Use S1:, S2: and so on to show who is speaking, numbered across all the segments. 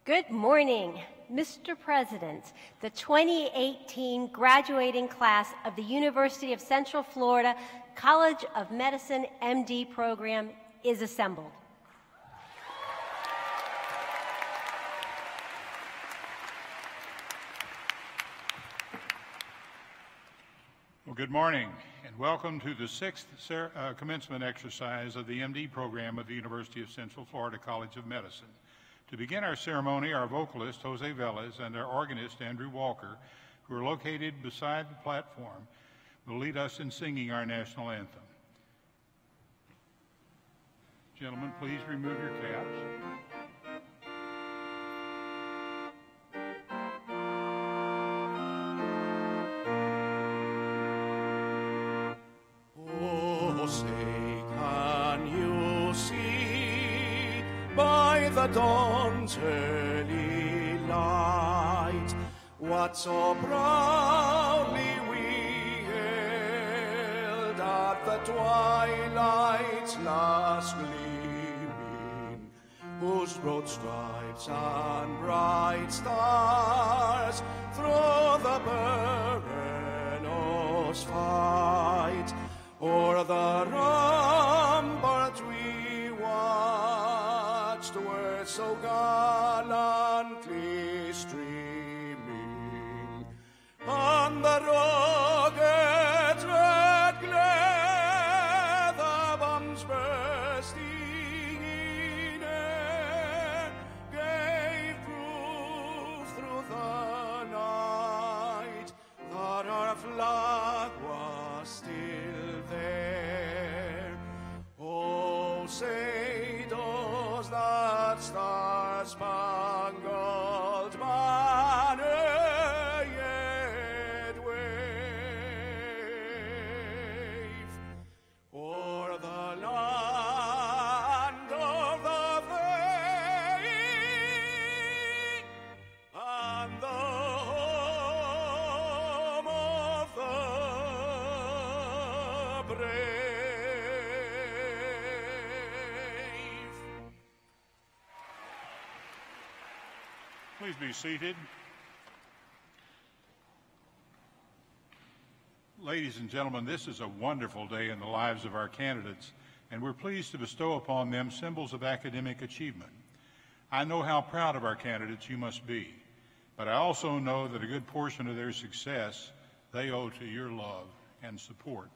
S1: Good morning, Mr. President. The 2018 graduating class of the University of Central Florida College of Medicine MD program is assembled.
S2: Well, good morning, and welcome to the sixth commencement exercise of the MD program of the University of Central Florida College of Medicine. To begin our ceremony, our vocalist, Jose Velez, and our organist, Andrew Walker, who are located beside the platform, will lead us in singing our national anthem. Gentlemen, please remove your caps.
S3: The dawn's early light, what so proudly we hailed at the twilight's last gleaming, whose broad stripes and bright stars through the perilous fight o'er the rampart we watched were so gallantly streaming on the rugged red glare, the bombs bursting in air gave proof through the night that our flag was still there. Oh, say does that star-spangled banner yet wave o'er the land of the free and the home of the brave?
S2: Please be seated. Ladies and gentlemen, this is a wonderful day in the lives of our candidates, and we're pleased to bestow upon them symbols of academic achievement. I know how proud of our candidates you must be, but I also know that a good portion of their success they owe to your love and support.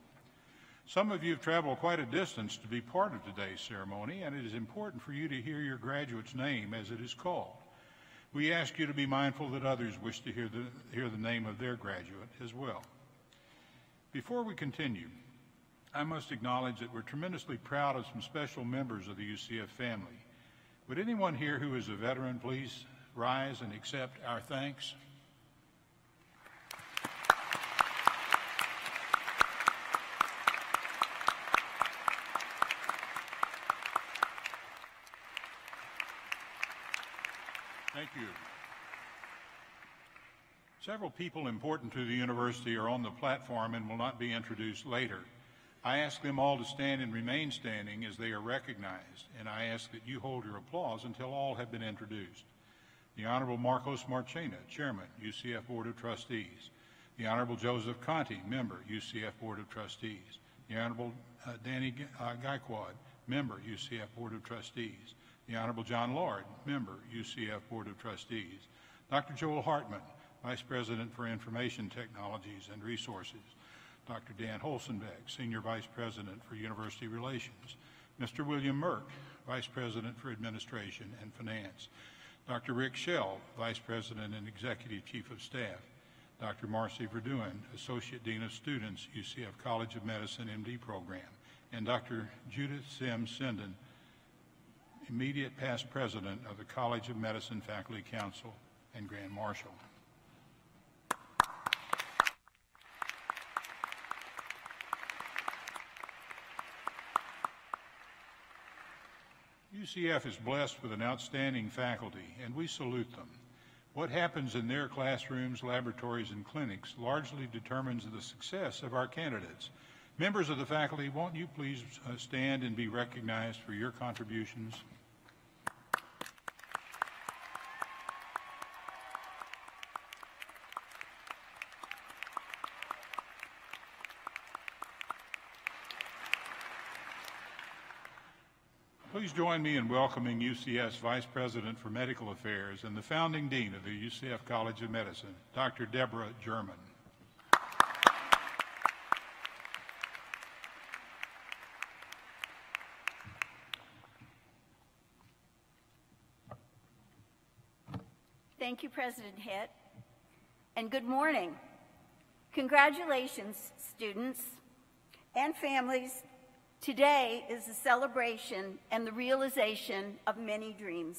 S2: Some of you have traveled quite a distance to be part of today's ceremony, and it is important for you to hear your graduate's name as it is called. We ask you to be mindful that others wish to hear the name of their graduate as well. Before we continue, I must acknowledge that we're tremendously proud of some special members of the UCF family. Would anyone here who is a veteran please rise and accept our thanks? Thank you. Several people important to the university are on the platform and will not be introduced later. I ask them all to stand and remain standing as they are recognized, and I ask that you hold your applause until all have been introduced. The Honorable Marcos Marchena, Chairman, UCF Board of Trustees. The Honorable Joseph Conti, Member, UCF Board of Trustees. The Honorable Danny Gaikwad, Member, UCF Board of Trustees. The Honorable John Lord, Member, UCF Board of Trustees. Dr. Joel Hartman, Vice President for Information Technologies and Resources. Dr. Dan Holzenbeck, Senior Vice President for University Relations. Mr. William Merck, Vice President for Administration and Finance. Dr. Rick Schell, Vice President and Executive Chief of Staff. Dr. Marcy Verduen, Associate Dean of Students, UCF College of Medicine MD Program. And Dr. Judith Sims Sinden, immediate past president of the College of Medicine Faculty Council and Grand Marshal. UCF is blessed with an outstanding faculty, and we salute them. What happens in their classrooms, laboratories, and clinics largely determines the success of our candidates. Members of the faculty, won't you please stand and be recognized for your contributions? Please join me in welcoming UCF's Vice President for Medical Affairs and the founding Dean of the UCF College of Medicine, Dr. Deborah German.
S4: Thank you, President Hitt, and good morning. Congratulations, students and families. Today is a celebration and the realization of many dreams.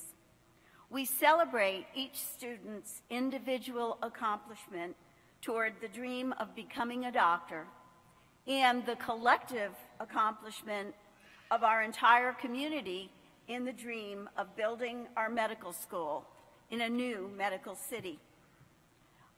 S4: We celebrate each student's individual accomplishment toward the dream of becoming a doctor and the collective accomplishment of our entire community in the dream of building our medical school in a new medical city.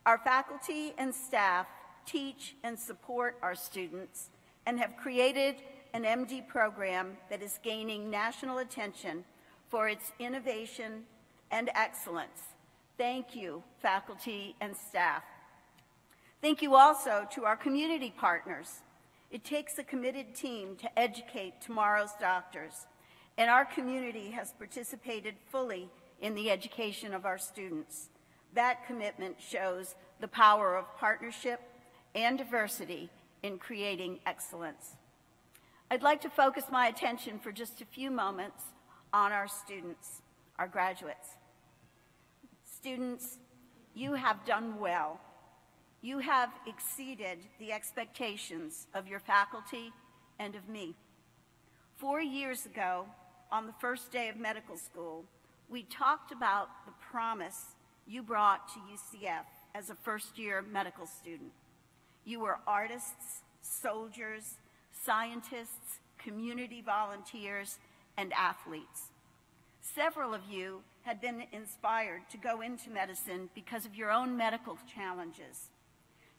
S4: Our faculty and staff teach and support our students and have created an MD program that is gaining national attention for its innovation and excellence. Thank you, faculty and staff. Thank you also to our community partners. It takes a committed team to educate tomorrow's doctors, and our community has participated fully in the education of our students. That commitment shows the power of partnership and diversity in creating excellence. I'd like to focus my attention for just a few moments on our students, our graduates. Students, you have done well. You have exceeded the expectations of your faculty and of me. 4 years ago, on the first day of medical school, we talked about the promise you brought to UCF as a first-year medical student. You were artists, soldiers, scientists, community volunteers, and athletes. Several of you had been inspired to go into medicine because of your own medical challenges.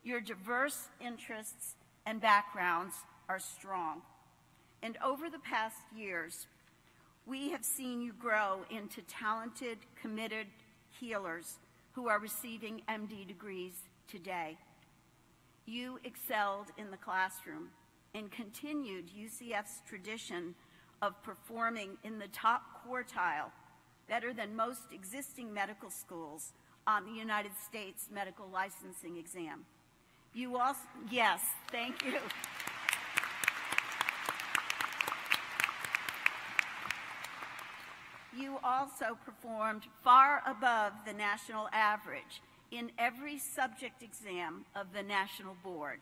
S4: Your diverse interests and backgrounds are strong. And over the past years, we have seen you grow into talented, committed healers who are receiving MD degrees today. You excelled in the classroom and continued UCF's tradition of performing in the top quartile, better than most existing medical schools, on the United States medical licensing exam. You also, yes, thank you. You also performed far above the national average in every subject exam of the National Board.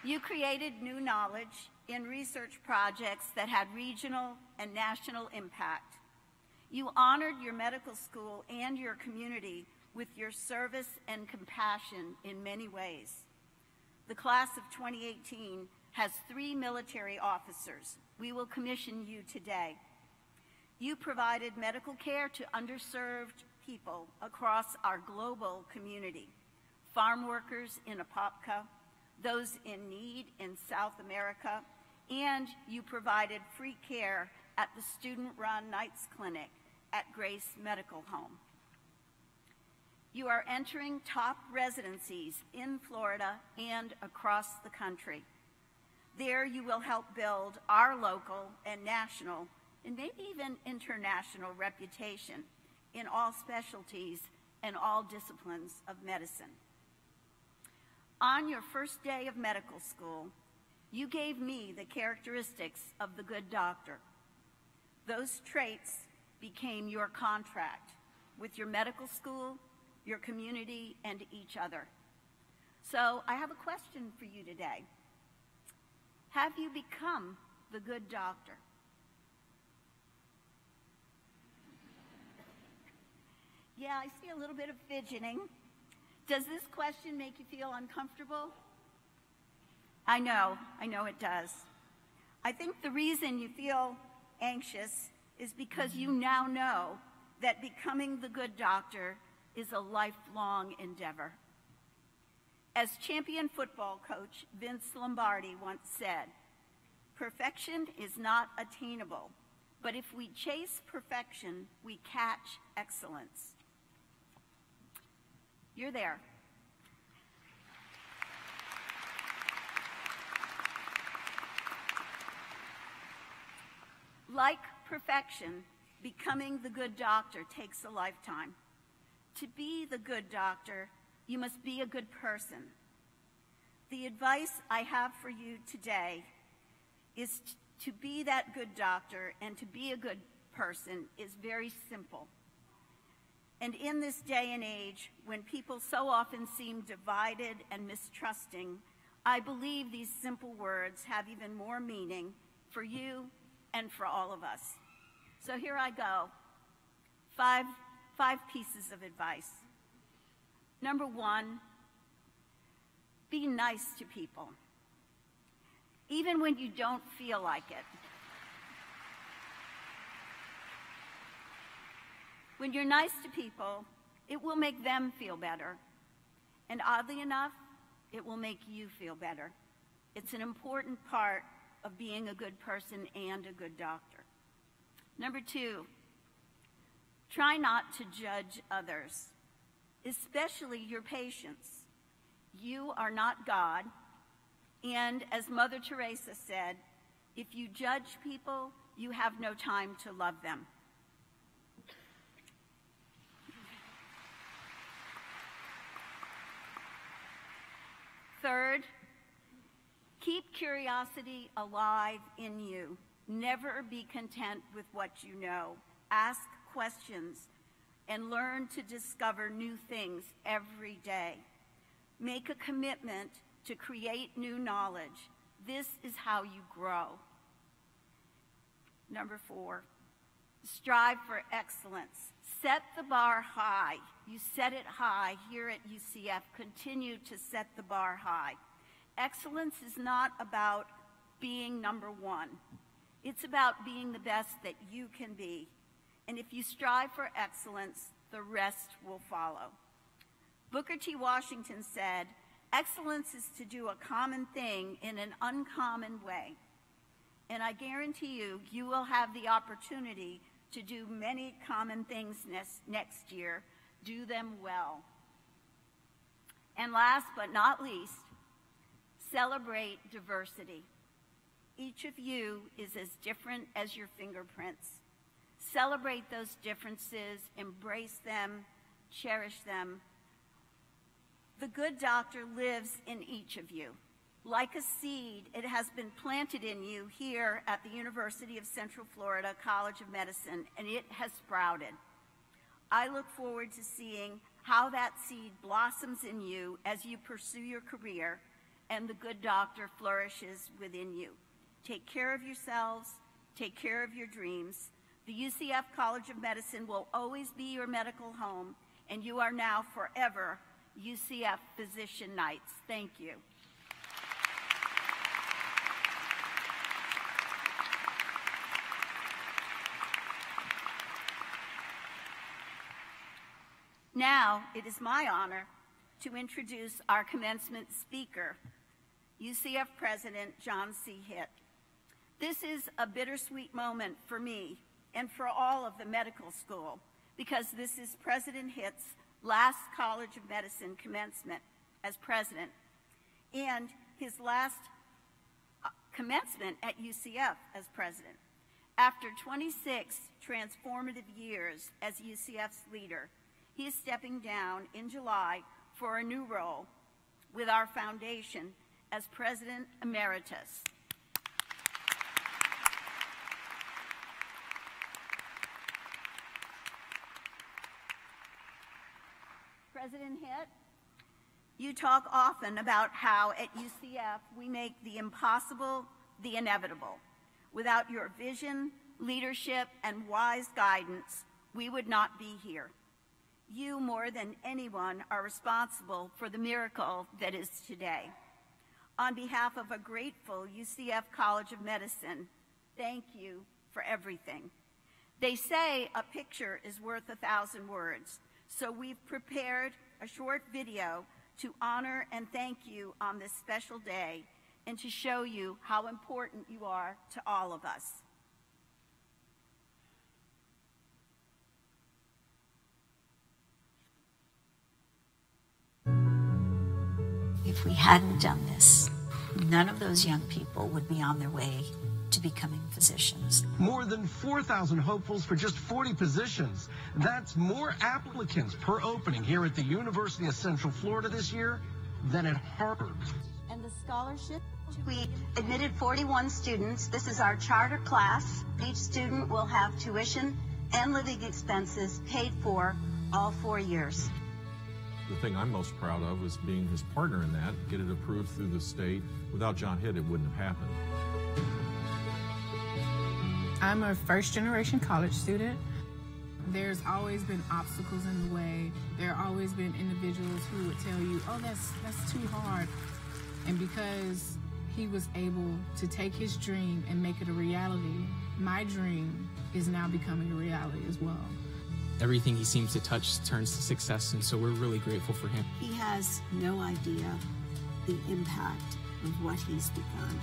S4: You created new knowledge in research projects that had regional and national impact. You honored your medical school and your community with your service and compassion in many ways. The class of 2018 has 3 military officers. We will commission you today. You provided medical care to underserved people across our global community, farm workers in Apopka, those in need in South America, and you provided free care at the student-run nights clinic at Grace Medical Home. You are entering top residencies in Florida and across the country. There you will help build our local and national, and maybe even international reputation in all specialties and all disciplines of medicine. On your first day of medical school, you gave me the characteristics of the good doctor. Those traits became your contract with your medical school, your community, and each other. So I have a question for you today. Have you become the good doctor? Yeah, I see a little bit of fidgeting. Does this question make you feel uncomfortable? I know it does. I think the reason you feel anxious is because you now know that becoming the good doctor is a lifelong endeavor. As champion football coach Vince Lombardi once said, perfection is not attainable, but if we chase perfection, we catch excellence. You're there. Like perfection, becoming the good doctor takes a lifetime. To be the good doctor, you must be a good person. The advice I have for you today is to be that good doctor, and to be a good person is very simple. And in this day and age, when people so often seem divided and mistrusting, I believe these simple words have even more meaning for you and for all of us. So here I go. Five pieces of advice. Number one, be nice to people, even when you don't feel like it. When you're nice to people, it will make them feel better. And oddly enough, it will make you feel better. It's an important part of being a good person and a good doctor. Number two, try not to judge others, especially your patients. You are not God, and as Mother Teresa said, if you judge people, you have no time to love them. Third, keep curiosity alive in you. Never be content with what you know. Ask questions and learn to discover new things every day. Make a commitment to create new knowledge. This is how you grow. Number four, strive for excellence. Set the bar high. You set it high here at UCF. Continue to set the bar high. Excellence is not about being number one. It's about being the best that you can be. And if you strive for excellence, the rest will follow. Booker T. Washington said, "Excellence is to do a common thing in an uncommon way." And I guarantee you, you will have the opportunity to do many common things next year. Do them well. And last but not least, celebrate diversity. Each of you is as different as your fingerprints. Celebrate those differences, embrace them, cherish them. The good doctor lives in each of you. Like a seed, it has been planted in you here at the University of Central Florida College of Medicine, and it has sprouted. I look forward to seeing how that seed blossoms in you as you pursue your career and the good doctor flourishes within you. Take care of yourselves, take care of your dreams. The UCF College of Medicine will always be your medical home, and you are now forever UCF Physician Knights. Thank you. Now, it is my honor to introduce our commencement speaker, UCF President John C. Hitt. This is a bittersweet moment for me and for all of the medical school, because this is President Hitt's last College of Medicine commencement as president, and his last commencement at UCF as president. After 26 transformative years as UCF's leader, he is stepping down in July for a new role with our foundation as President Emeritus. President Hitt, you talk often about how at UCF we make the impossible the inevitable. Without your vision, leadership, and wise guidance, we would not be here. You, more than anyone, are responsible for the miracle that is today. On behalf of a grateful UCF College of Medicine, thank you for everything. They say a picture is worth 1,000 words, so we've prepared a short video to honor and thank you on this special day and to show you how important you are to all of us.
S5: If we hadn't done this, none of those young people would be on their way to becoming physicians.
S6: More than 4,000 hopefuls for just 40 positions. That's more applicants per opening here at the University of Central Florida this year than at Harvard.
S7: And the scholarship? We admitted 41 students. This is our charter class. Each student will have tuition and living expenses paid for all 4 years.
S8: The thing I'm most proud of is being his partner in that, get it approved through the state. Without John Hitt, it wouldn't have happened.
S9: I'm a first-generation college student. There's always been obstacles in the way. There have always been individuals who would tell you, oh, that's too hard. And because he was able to take his dream and make it a reality, my dream is now becoming a reality as well.
S10: Everything he seems to touch turns to success, and so we're really grateful for him.
S5: He has no idea the impact of what he's begun.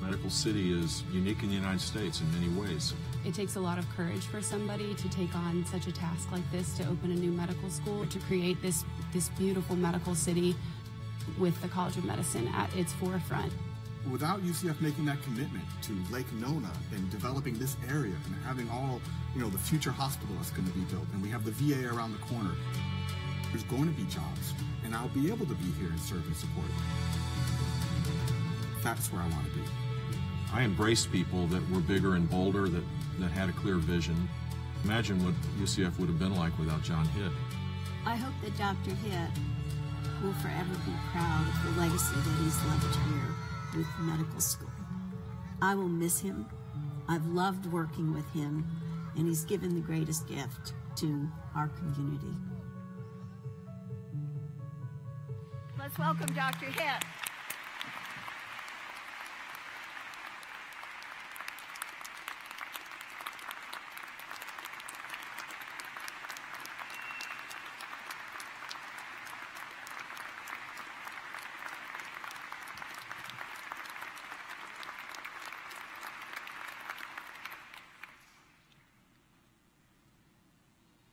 S8: Medical City is unique in the United States in many ways.
S11: It takes a lot of courage for somebody to take on such a task like this, to open a new medical school, to create this beautiful medical city with the College of Medicine at its forefront.
S12: Without UCF making that commitment to Lake Nona and developing this area and having all, the future hospital that's going to be built, and we have the VA around the corner, there's going to be jobs, and I'll be able to be here and serve and support. That's where I want to be.
S8: I embrace people that were bigger and bolder, that had a clear vision. Imagine what UCF would have been like without John Hitt.
S5: I hope that Dr. Hitt will forever be proud of the legacy that he's left here with medical school. I will miss him. I've loved working with him, and he's given the greatest gift to our community.
S4: Let's welcome Dr. Hitt.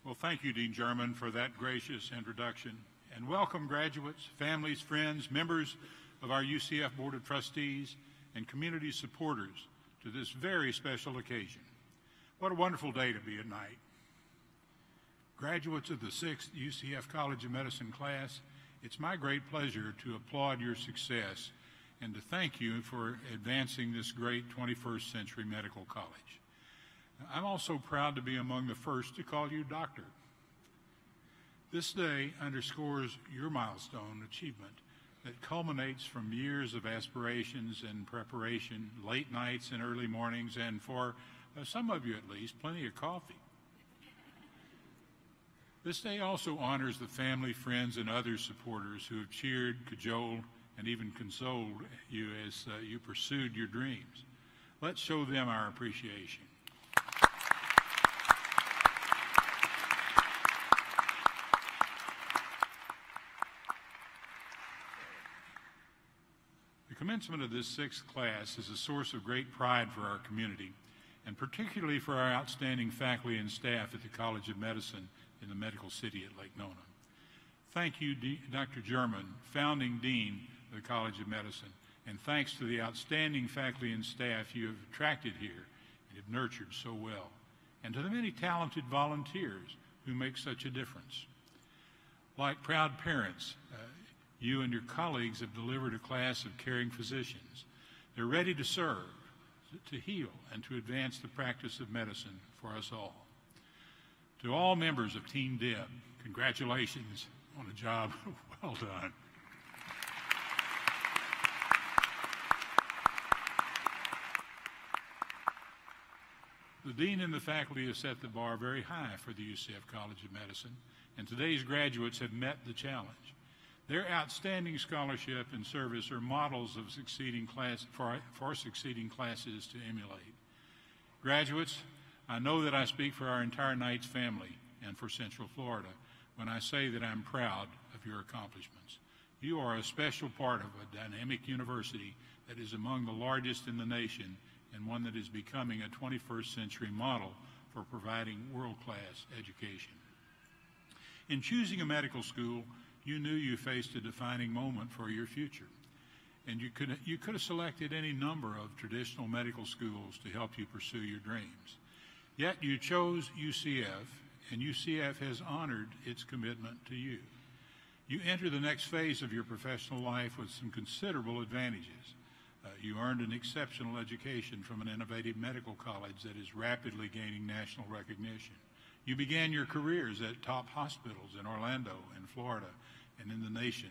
S2: Well, thank you, Dean German, for that gracious introduction. And welcome graduates, families, friends, members of our UCF Board of Trustees, and community supporters to this very special occasion. What a wonderful day to be at night. Graduates of the 6th UCF College of Medicine class, it's my great pleasure to applaud your success and to thank you for advancing this great 21st century medical college. I'm also proud to be among the first to call you doctor. This day underscores your milestone achievement that culminates from years of aspirations and preparation, late nights and early mornings, and for some of you at least, plenty of coffee. This day also honors the family, friends, and other supporters who have cheered, cajoled, and even consoled you as you pursued your dreams. Let's show them our appreciation. The commencement of this 6th class is a source of great pride for our community, and particularly for our outstanding faculty and staff at the College of Medicine in the medical city at Lake Nona. Thank you, Dr. German, founding dean of the College of Medicine, and thanks to the outstanding faculty and staff you have attracted here and have nurtured so well, and to the many talented volunteers who make such a difference. Like proud parents, you and your colleagues have delivered a class of caring physicians. They're ready to serve, to heal, and to advance the practice of medicine for us all. To all members of Team Deb, congratulations on a job well done. The dean and the faculty have set the bar very high for the UCF College of Medicine, and today's graduates have met the challenge. Their outstanding scholarship and service are models of succeeding for succeeding classes to emulate. Graduates, I know that I speak for our entire Knights family and for Central Florida when I say that I'm proud of your accomplishments. You are a special part of a dynamic university that is among the largest in the nation and one that is becoming a 21st century model for providing world-class education. In choosing a medical school, you knew you faced a defining moment for your future. And you could have selected any number of traditional medical schools to help you pursue your dreams. Yet you chose UCF, and UCF has honored its commitment to you. You enter the next phase of your professional life with some considerable advantages. You earned an exceptional education from an innovative medical college that is rapidly gaining national recognition. You began your careers at top hospitals in Orlando, in Florida, and in the nation,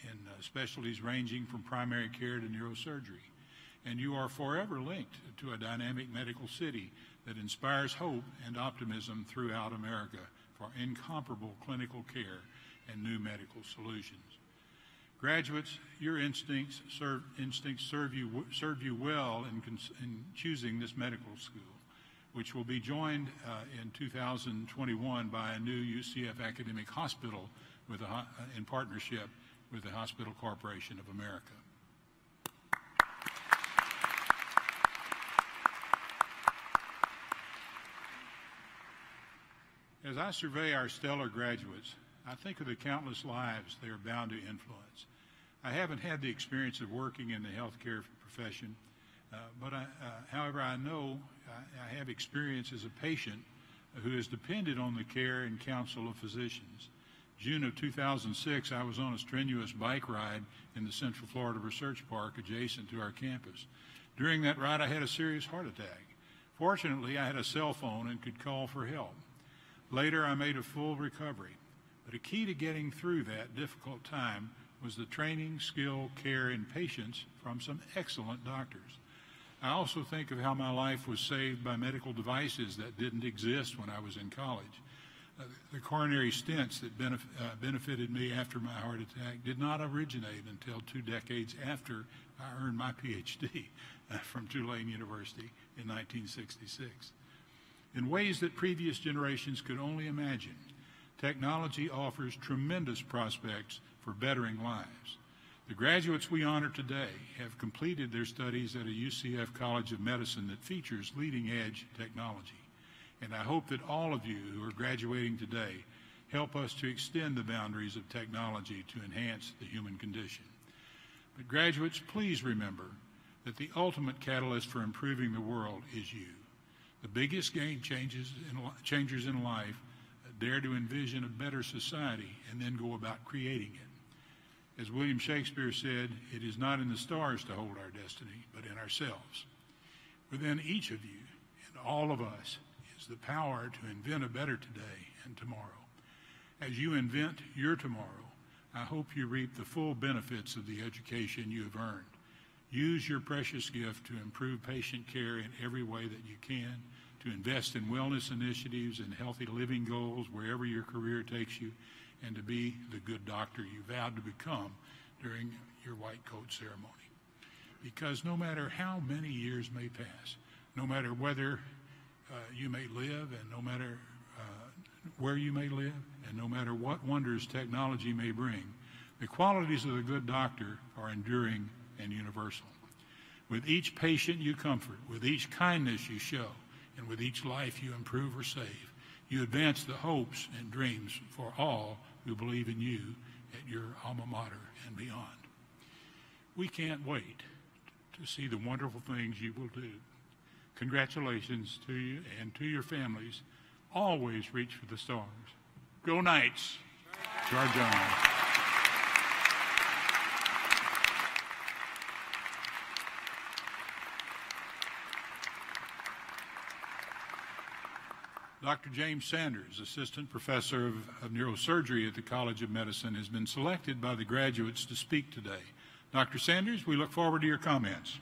S2: in specialties ranging from primary care to neurosurgery. And you are forever linked to a dynamic medical city that inspires hope and optimism throughout America for incomparable clinical care and new medical solutions. Graduates, your instincts serve you well in choosing this medical school, which will be joined in 2021 by a new UCF academic hospital in partnership with the Hospital Corporation of America. As I survey our stellar graduates, I think of the countless lives they are bound to influence. I haven't had the experience of working in the healthcare profession, however, I know I have experience as a patient who has depended on the care and counsel of physicians. June of 2006, I was on a strenuous bike ride in the Central Florida Research Park adjacent to our campus. During that ride, I had a serious heart attack. Fortunately, I had a cell phone and could call for help. Later, I made a full recovery. But a key to getting through that difficult time was the training, skill, care, and patience from some excellent doctors. I also think of how my life was saved by medical devices that didn't exist when I was in college. The coronary stents that benefited me after my heart attack did not originate until 2 decades after I earned my PhD from Tulane University in 1966. In ways that previous generations could only imagine, technology offers tremendous prospects for bettering lives. The graduates we honor today have completed their studies at a UCF College of Medicine that features leading-edge technology. And I hope that all of you who are graduating today help us to extend the boundaries of technology to enhance the human condition. But graduates, please remember that the ultimate catalyst for improving the world is you. The biggest game changers in life dare to envision a better society and then go about creating it. As William Shakespeare said, it is not in the stars to hold our destiny, but in ourselves. Within each of you and all of us is the power to invent a better today and tomorrow. As you invent your tomorrow, I hope you reap the full benefits of the education you have earned. Use your precious gift to improve patient care in every way that you can, to invest in wellness initiatives and healthy living goals wherever your career takes you, and to be the good doctor you vowed to become during your white coat ceremony. Because no matter how many years may pass, no matter whether you may live and no matter where you may live, and no matter what wonders technology may bring, the qualities of a good doctor are enduring and universal. With each patient you comfort, with each kindness you show, and with each life you improve or save, you advance the hopes and dreams for all who believe in you at your alma mater and beyond. We can't wait to see the wonderful things you will do. Congratulations to you and to your families. Always reach for the stars. Go Knights! Charge on. Dr. James Sanders, Assistant Professor of Neurosurgery at the College of Medicine, has been selected by the graduates to speak today. Dr. Sanders, we look forward to your comments.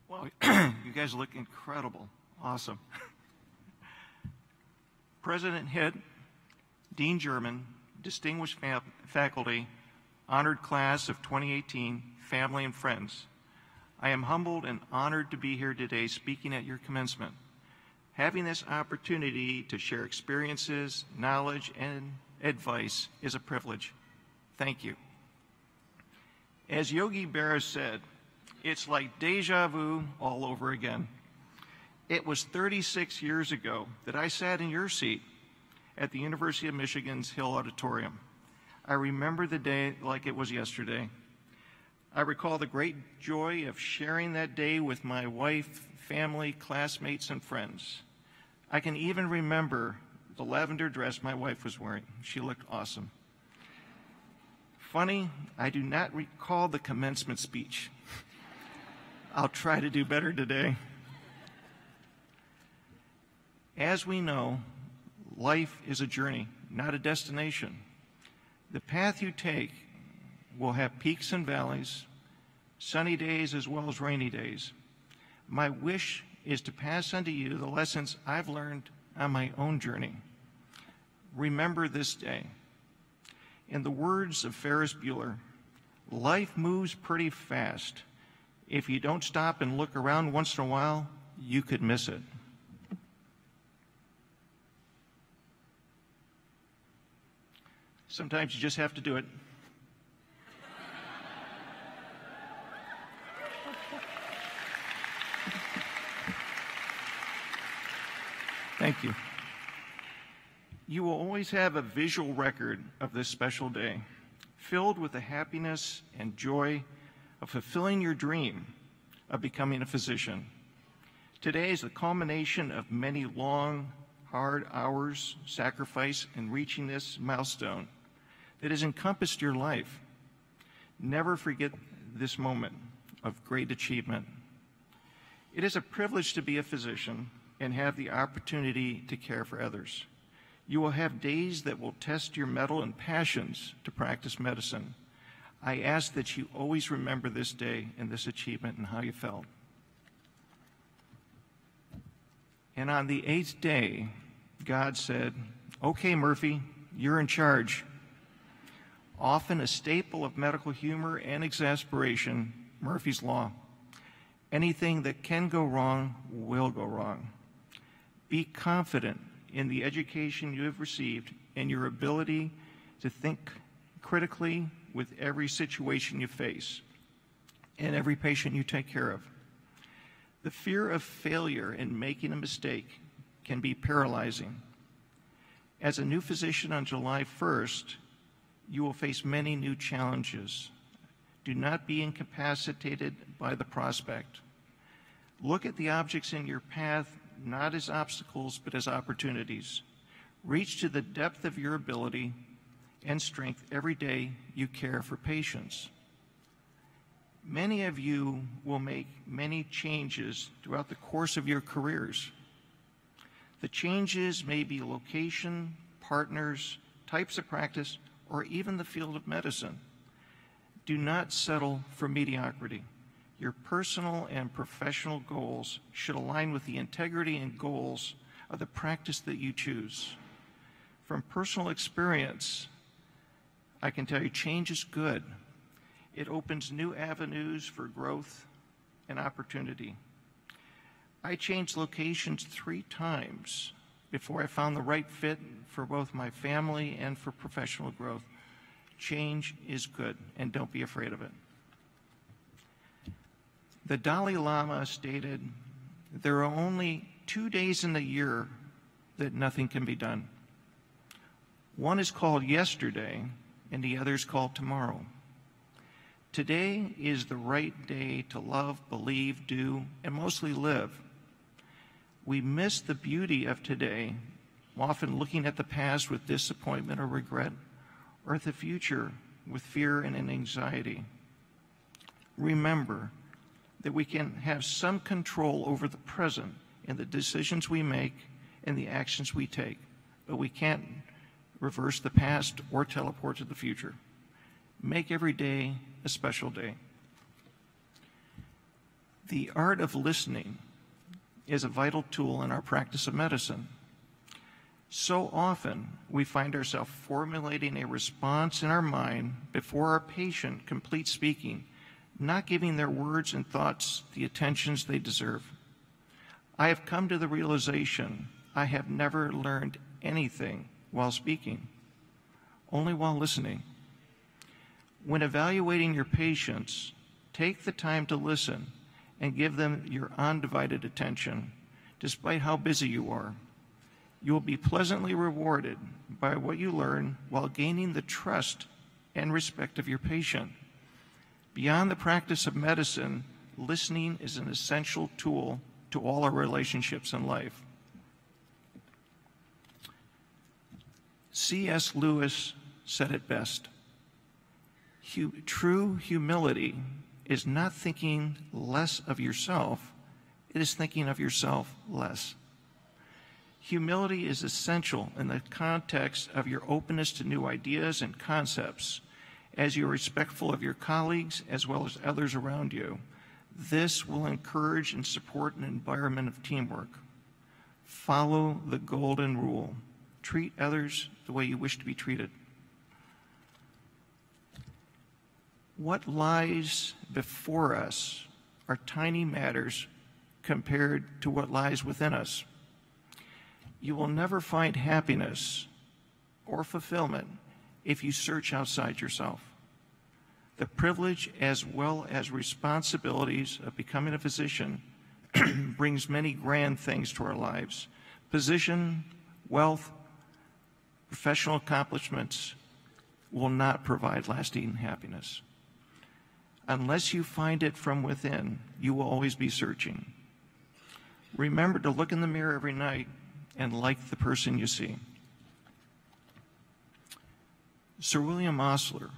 S13: Well, you guys look incredible. Awesome. President Hitt, Dean German, distinguished faculty, honored class of 2018, family and friends. I am humbled and honored to be here today speaking at your commencement. Having this opportunity to share experiences, knowledge, and advice is a privilege. Thank you. As Yogi Berra said, it's like deja vu all over again. It was 36 years ago that I sat in your seat at the University of Michigan's Hill Auditorium. I remember the day like it was yesterday. I recall the great joy of sharing that day with my wife, family, classmates, and friends. I can even remember the lavender dress my wife was wearing. She looked awesome. Funny, I do not recall the commencement speech. I'll try to do better today. As we know, life is a journey, not a destination. The path you take will have peaks and valleys, sunny days as well as rainy days. My wish is to pass on to you the lessons I've learned on my own journey. Remember this day. In the words of Ferris Bueller, life moves pretty fast. If you don't stop and look around once in a while, you could miss it. Sometimes you just have to do it. Thank you. You will always have a visual record of this special day, filled with the happiness and joy of fulfilling your dream of becoming a physician. Today is the culmination of many long, hard hours, sacrifice, in reaching this milestone that has encompassed your life. Never forget this moment of great achievement. It is a privilege to be a physician and have the opportunity to care for others. You will have days that will test your mettle and passions to practice medicine. I ask that you always remember this day and this achievement and how you felt. And on the 8th day, God said, "Okay, Murphy, you're in charge." Often a staple of medical humor and exasperation, Murphy's Law. Anything that can go wrong will go wrong. Be confident in the education you have received and your ability to think critically with every situation you face and every patient you take care of. The fear of failure and making a mistake can be paralyzing. As a new physician on July 1st, you will face many new challenges. Do not be incapacitated by the prospect. Look at the objects in your path not as obstacles, but as opportunities. Reach to the depth of your ability and strength every day you care for patients. Many of you will make many changes throughout the course of your careers. The changes may be location, partners, types of practice, or even the field of medicine. Do not settle for mediocrity. Your personal and professional goals should align with the integrity and goals of the practice that you choose. From personal experience, I can tell you change is good. It opens new avenues for growth and opportunity. I changed locations 3 times before I found the right fit for both my family and for professional growth. Change is good, and don't be afraid of it. The Dalai Lama stated, there are only 2 days in the year that nothing can be done. One is called yesterday, and the other is called tomorrow. Today is the right day to love, believe, do, and mostly live. We miss the beauty of today, often looking at the past with disappointment or regret, or at the future with fear and anxiety. Remember that we can have some control over the present and the decisions we make and the actions we take, but we can't reverse the past or teleport to the future. Make every day a special day. The art of listening is a vital tool in our practice of medicine. So often, we find ourselves formulating a response in our mind before our patient completes speaking, not giving their words and thoughts the attentions they deserve. I have come to the realization I have never learned anything while speaking, only while listening. When evaluating your patients, take the time to listen and give them your undivided attention, despite how busy you are. You will be pleasantly rewarded by what you learn while gaining the trust and respect of your patient. Beyond the practice of medicine, listening is an essential tool to all our relationships in life. C.S. Lewis said it best. True humility is not thinking less of yourself, it is thinking of yourself less. Humility is essential in the context of your openness to new ideas and concepts, as you're respectful of your colleagues as well as others around you. This will encourage and support an environment of teamwork. Follow the golden rule. Treat others the way you wish to be treated. What lies before us are tiny matters compared to what lies within us. You will never find happiness or fulfillment if you search outside yourself. The privilege as well as responsibilities of becoming a physician brings many grand things to our lives. Position, wealth, professional accomplishments will not provide lasting happiness. Unless you find it from within, you will always be searching. Remember to look in the mirror every night and like the person you see. Sir William Osler,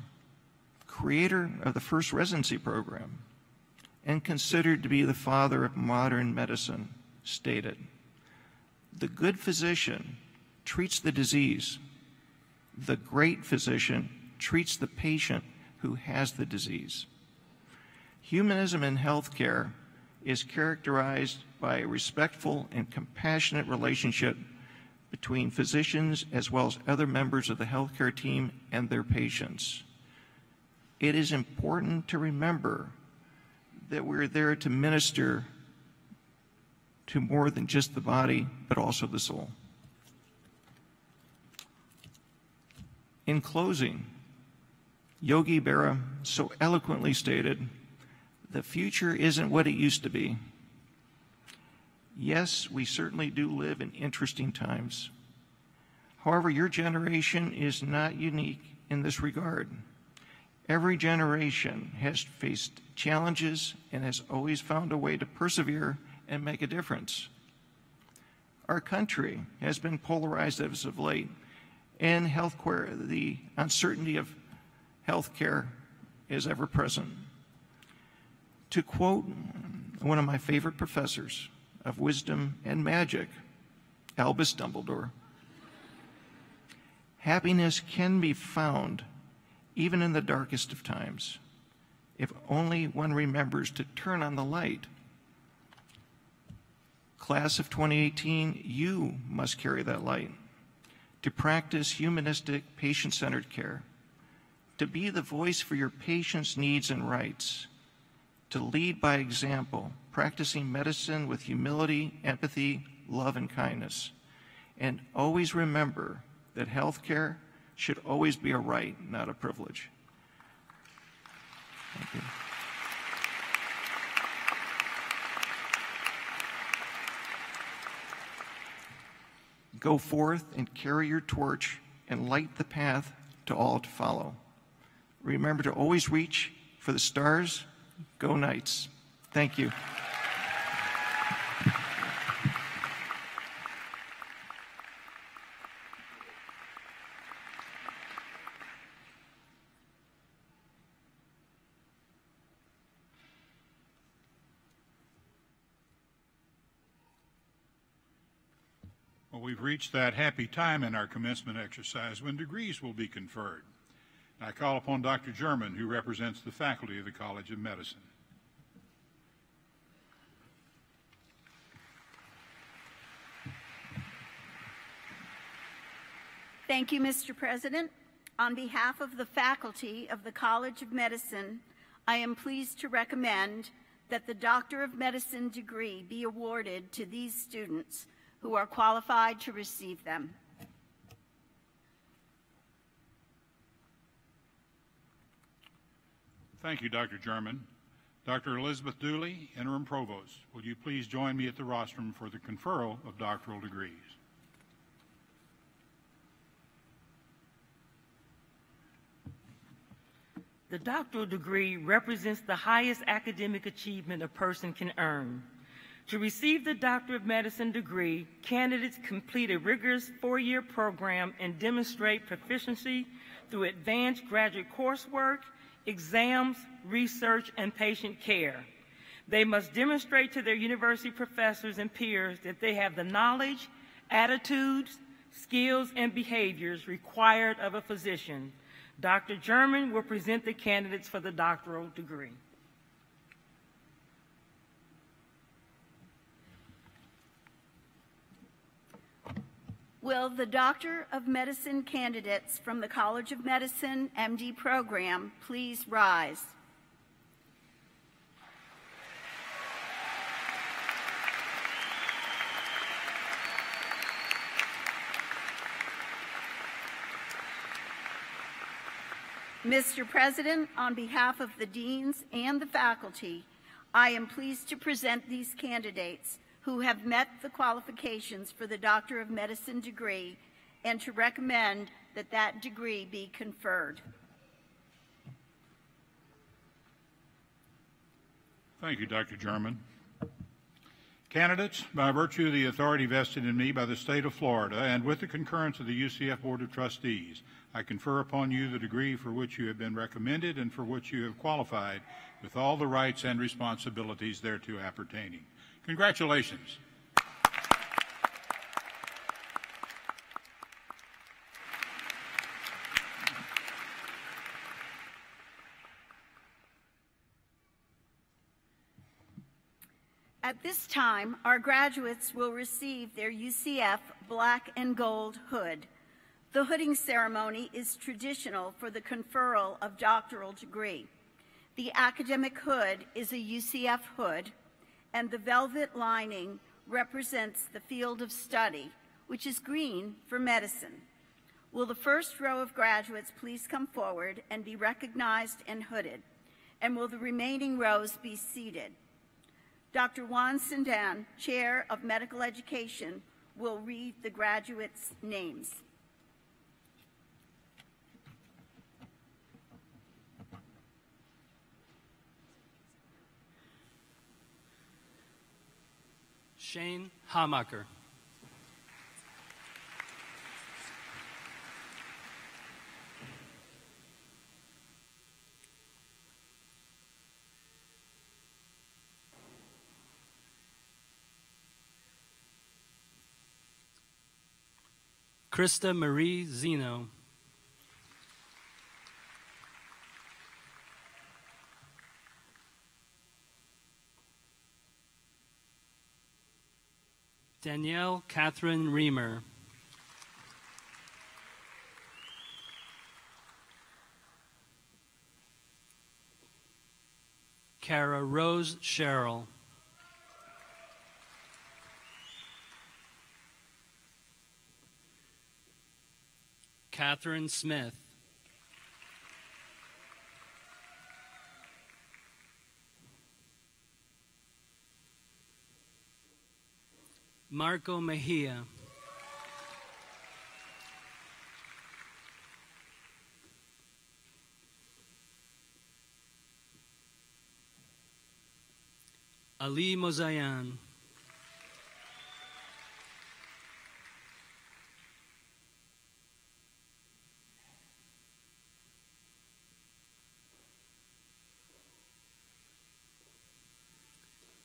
S13: creator of the first residency program and considered to be the father of modern medicine, stated, "The good physician treats the disease. The great physician treats the patient who has the disease." Humanism in healthcare is characterized by a respectful and compassionate relationship between physicians as well as other members of the healthcare team and their patients. It is important to remember that we're there to minister to more than just the body, but also the soul. In closing, Yogi Berra so eloquently stated, "The future isn't what it used to be." Yes, we certainly do live in interesting times. However, your generation is not unique in this regard. Every generation has faced challenges and has always found a way to persevere and make a difference. Our country has been polarized as of late, and healthcare, the uncertainty of healthcare is ever present. To quote one of my favorite professors of wisdom and magic, Albus Dumbledore, "Happiness can be found even in the darkest of times, if only one remembers to turn on the light." Class of 2018, you must carry that light, to practice humanistic, patient-centered care, to be the voice for your patients' needs and rights, to lead by example, practicing medicine with humility, empathy, love, and kindness. And always remember that healthcare should always be a right, not a privilege. Thank you. Go forth and carry your torch and light the path to all to follow. Remember to always reach for the stars. Go Knights. Thank you.
S2: Well, we've reached that happy time in our commencement exercise when degrees will be conferred. I call upon Dr. German, who represents the faculty of the College of Medicine.
S4: Thank you, Mr. President. On behalf of the faculty of the College of Medicine, I am pleased to recommend that the Doctor of Medicine degree be awarded to these students who are qualified to receive them.
S2: Thank you, Dr. German. Dr. Elizabeth Dooley, Interim Provost, will you please join me at the rostrum for the conferral of doctoral degrees?
S14: The doctoral degree represents the highest academic achievement a person can earn. To receive the Doctor of Medicine degree, candidates complete a rigorous 4-year program and demonstrate proficiency through advanced graduate coursework, exams, research, and patient care. They must demonstrate to their university professors and peers that they have the knowledge, attitudes, skills, and behaviors required of a physician. Dr. German will present the candidates for the doctoral degree.
S4: Will the Doctor of Medicine candidates from the College of Medicine MD program please rise? Mr. President, on behalf of the deans and the faculty, I am pleased to present these candidates who have met the qualifications for the Doctor of Medicine degree and to recommend that that degree be conferred.
S2: Thank you, Dr. German. Candidates, by virtue of the authority vested in me by the state of Florida and with the concurrence of the UCF Board of Trustees, I confer upon you the degree for which you have been recommended and for which you have qualified with all the rights and responsibilities thereto appertaining. Congratulations.
S4: At this time, our graduates will receive their UCF black and gold hood. The hooding ceremony is traditional for the conferral of doctoral degree. The academic hood is a UCF hood, and the velvet lining represents the field of study, which is green for medicine. Will the first row of graduates please come forward and be recognized and hooded? And will the remaining rows be seated? Dr. Juan Sindan, Chair of Medical Education, will read the graduates' names.
S15: Shane Hamacher. Krista Marie Zeno. Danielle Catherine Reamer. Kara Rose Sherrill. Catherine Smith. Marco Mejia. Ali Mozayan.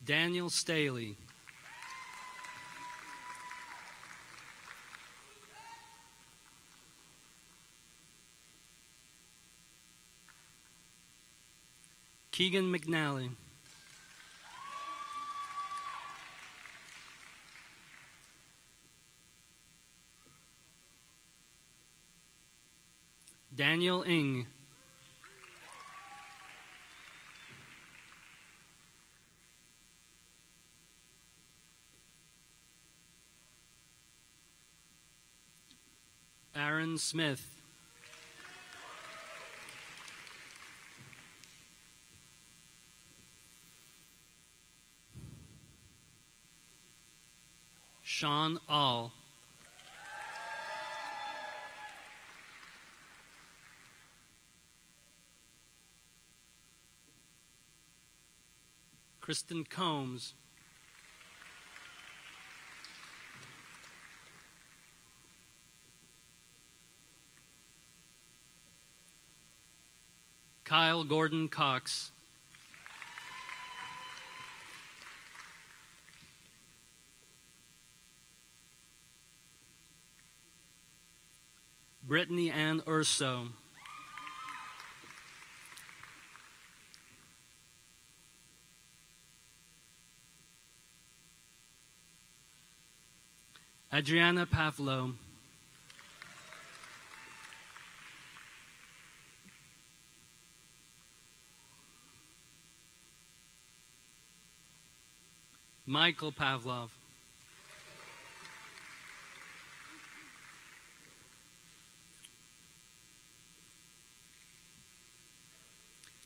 S15: Daniel Staley. Keegan McNally. Daniel Ng. Aaron Smith. Sean All. Kristen Combs. Kyle Gordon Cox. Brittany Ann Urso. Adriana Pavlo. Michael Pavlov.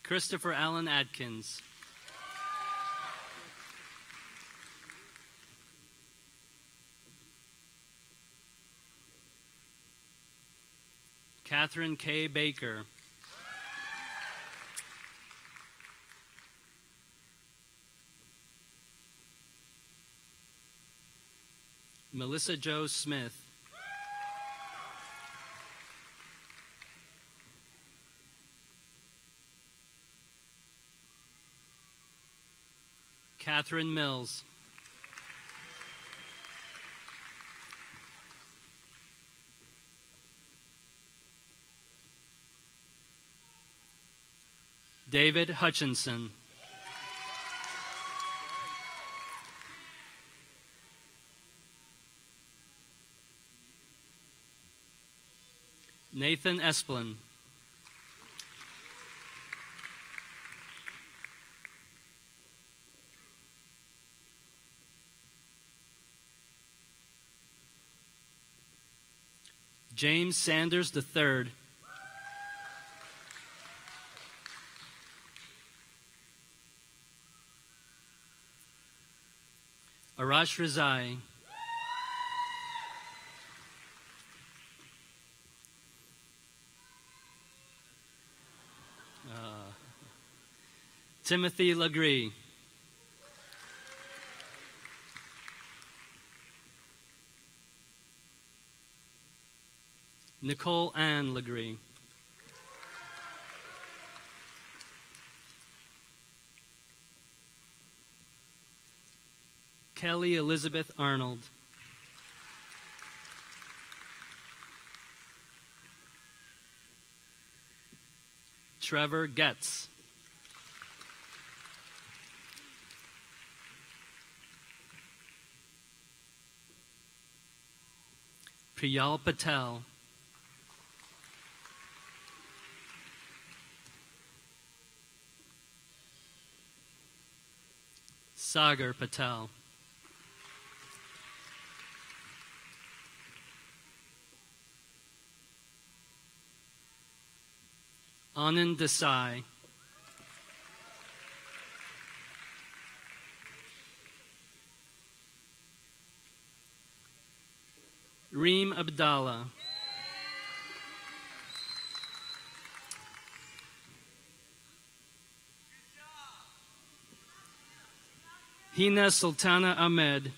S15: Christopher Allen Adkins. Catherine K. Baker. Melissa Jo Smith. Catherine Mills. David Hutchinson. Nathan Esplin. James Sanders III. Arash Rizai. Timothy Legree. Nicole Ann Legree. Kelly Elizabeth Arnold. Trevor Getz. Priyal Patel. Sagar Patel. Anand Desai. Reem Abdallah. Hina Sultana Ahmed.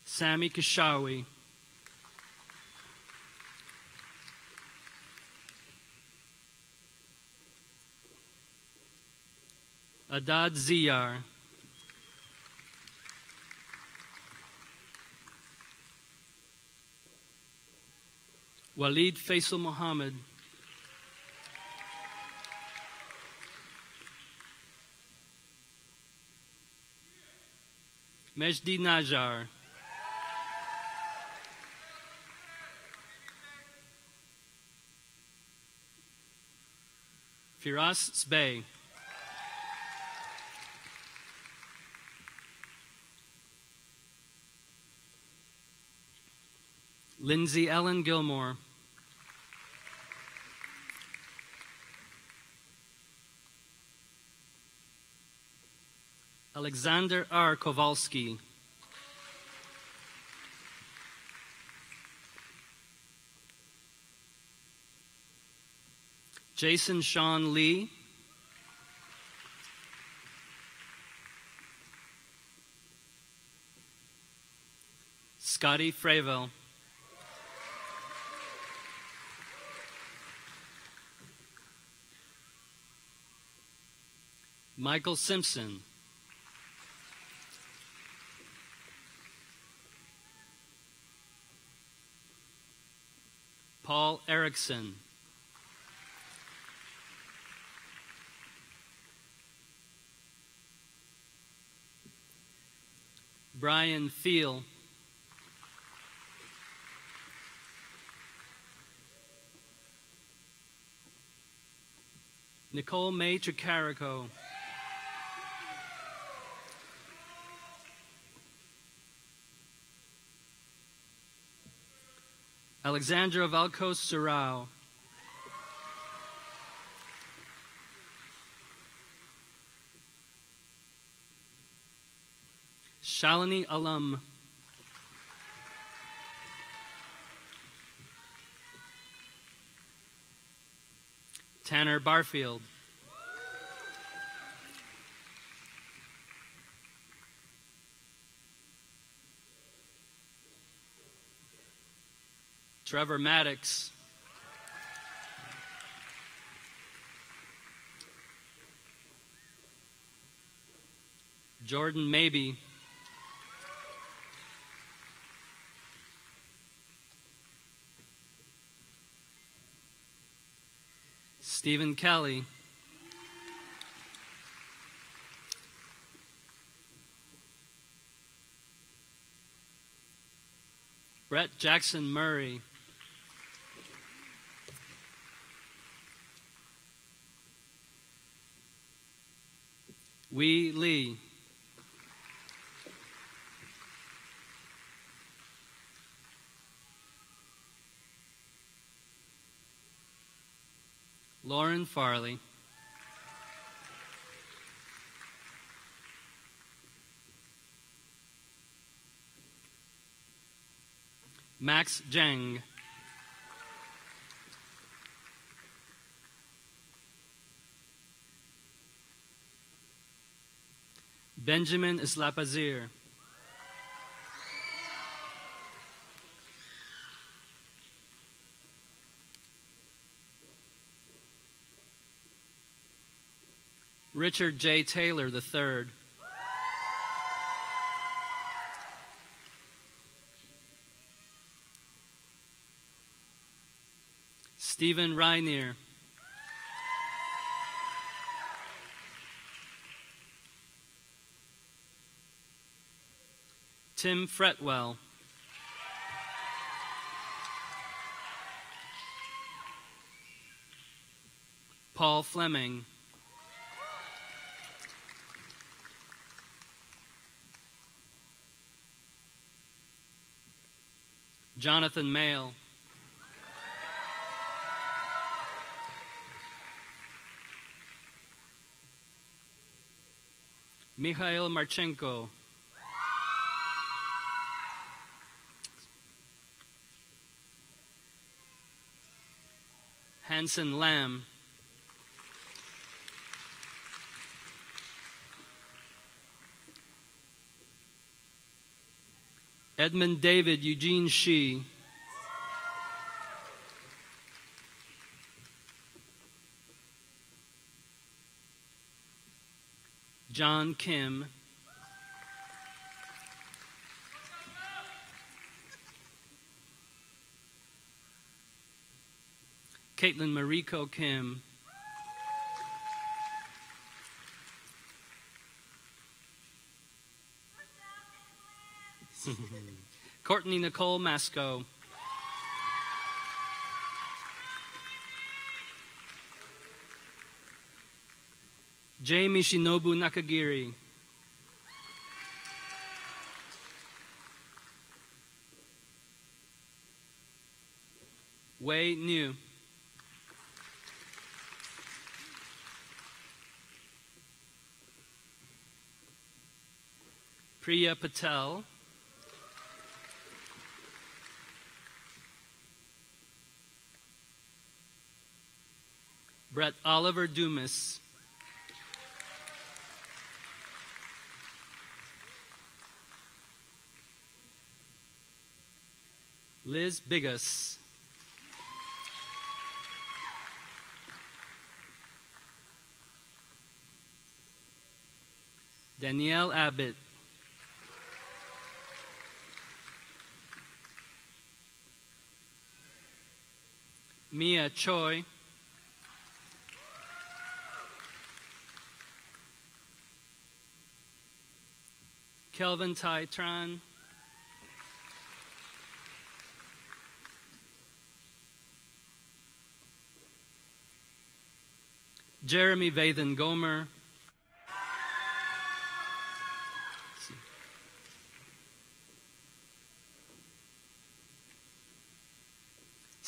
S15: Sami Kashawi. Adad Ziyar. Walid Faisal Muhammad. Mejdi Najar. Firas Sbey. Lindsay Ellen Gilmore. Alexander R. Kowalski. Jason Sean Lee. Scotty Fravel. Michael Simpson. Paul Erickson. Brian Thiel. Nicole May Tricarico. Alexandra Valcos Serrao. Shalini Alum. Tanner Barfield. Trevor Maddox. Jordan Maybe. Stephen Kelly. Brett Jackson Murray. Wee Lee. Lauren Farley. Max Zhang. Benjamin Islapazir. Richard J. Taylor III. Stephen Reinier. Tim Fretwell. Paul Fleming. Jonathan Mayle. Mikhail Marchenko. Hanson Lamb. Edmund David Eugene Shee. John Kim. Caitlin Mariko Kim. Courtney Nicole Masco. Jamie Shinobu Nakagiri. Wei New. Priya Patel, Brett Oliver Dumas, Liz Biggis, Danielle Abbott, Mia Choi, Kelvin Tai Tran, Jeremy Vathan Gomer,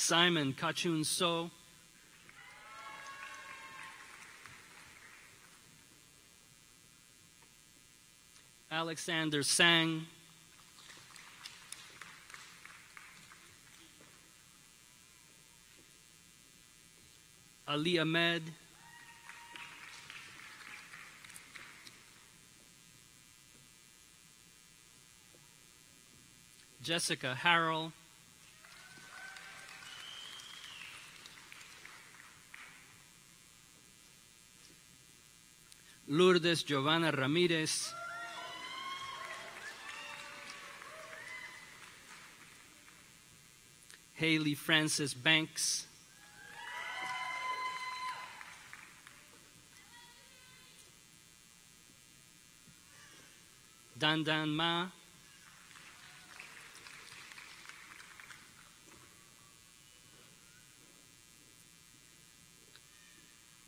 S15: Simon Kachun So, Alexander Sang, Ali Ahmed, Jessica Harrell, Lourdes Giovanna Ramirez, Haley Francis Banks, Dandan Ma,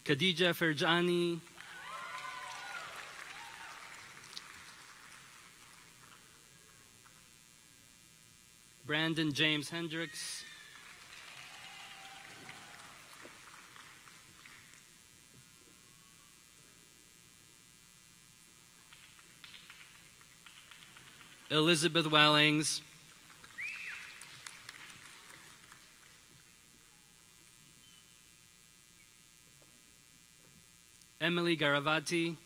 S15: Khadija Ferjani, Brandon James Hendricks, Elizabeth Wellings, Emily Garavati,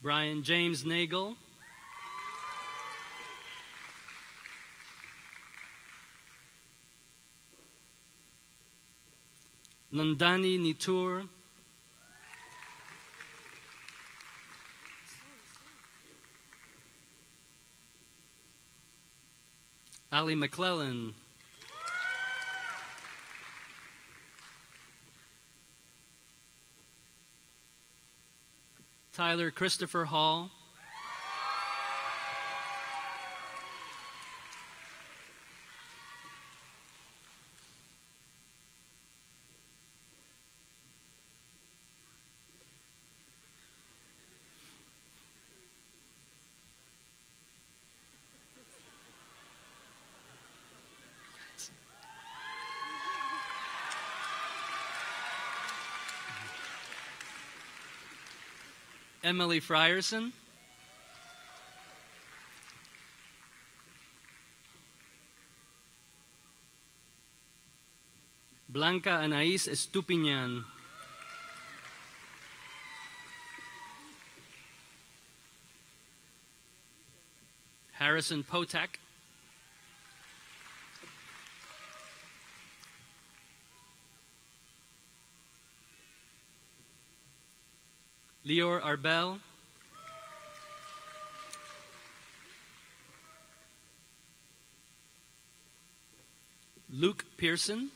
S15: Brian James Nagel, Nandani Nitur, Ali McClellan, Tyler Christopher Hall, Emily Frierson, Blanca Anaís Estupiñán, Harrison Potak, Lior Arbel, Luke Pearson,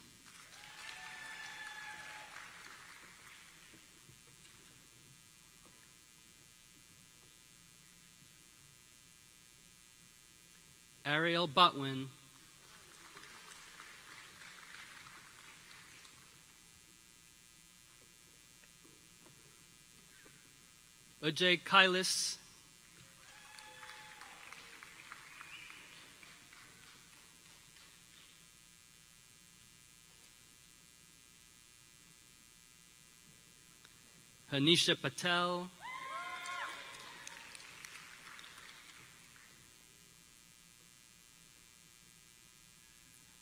S15: Ariel Botwin, Ajay Kailis, Hanisha Patel,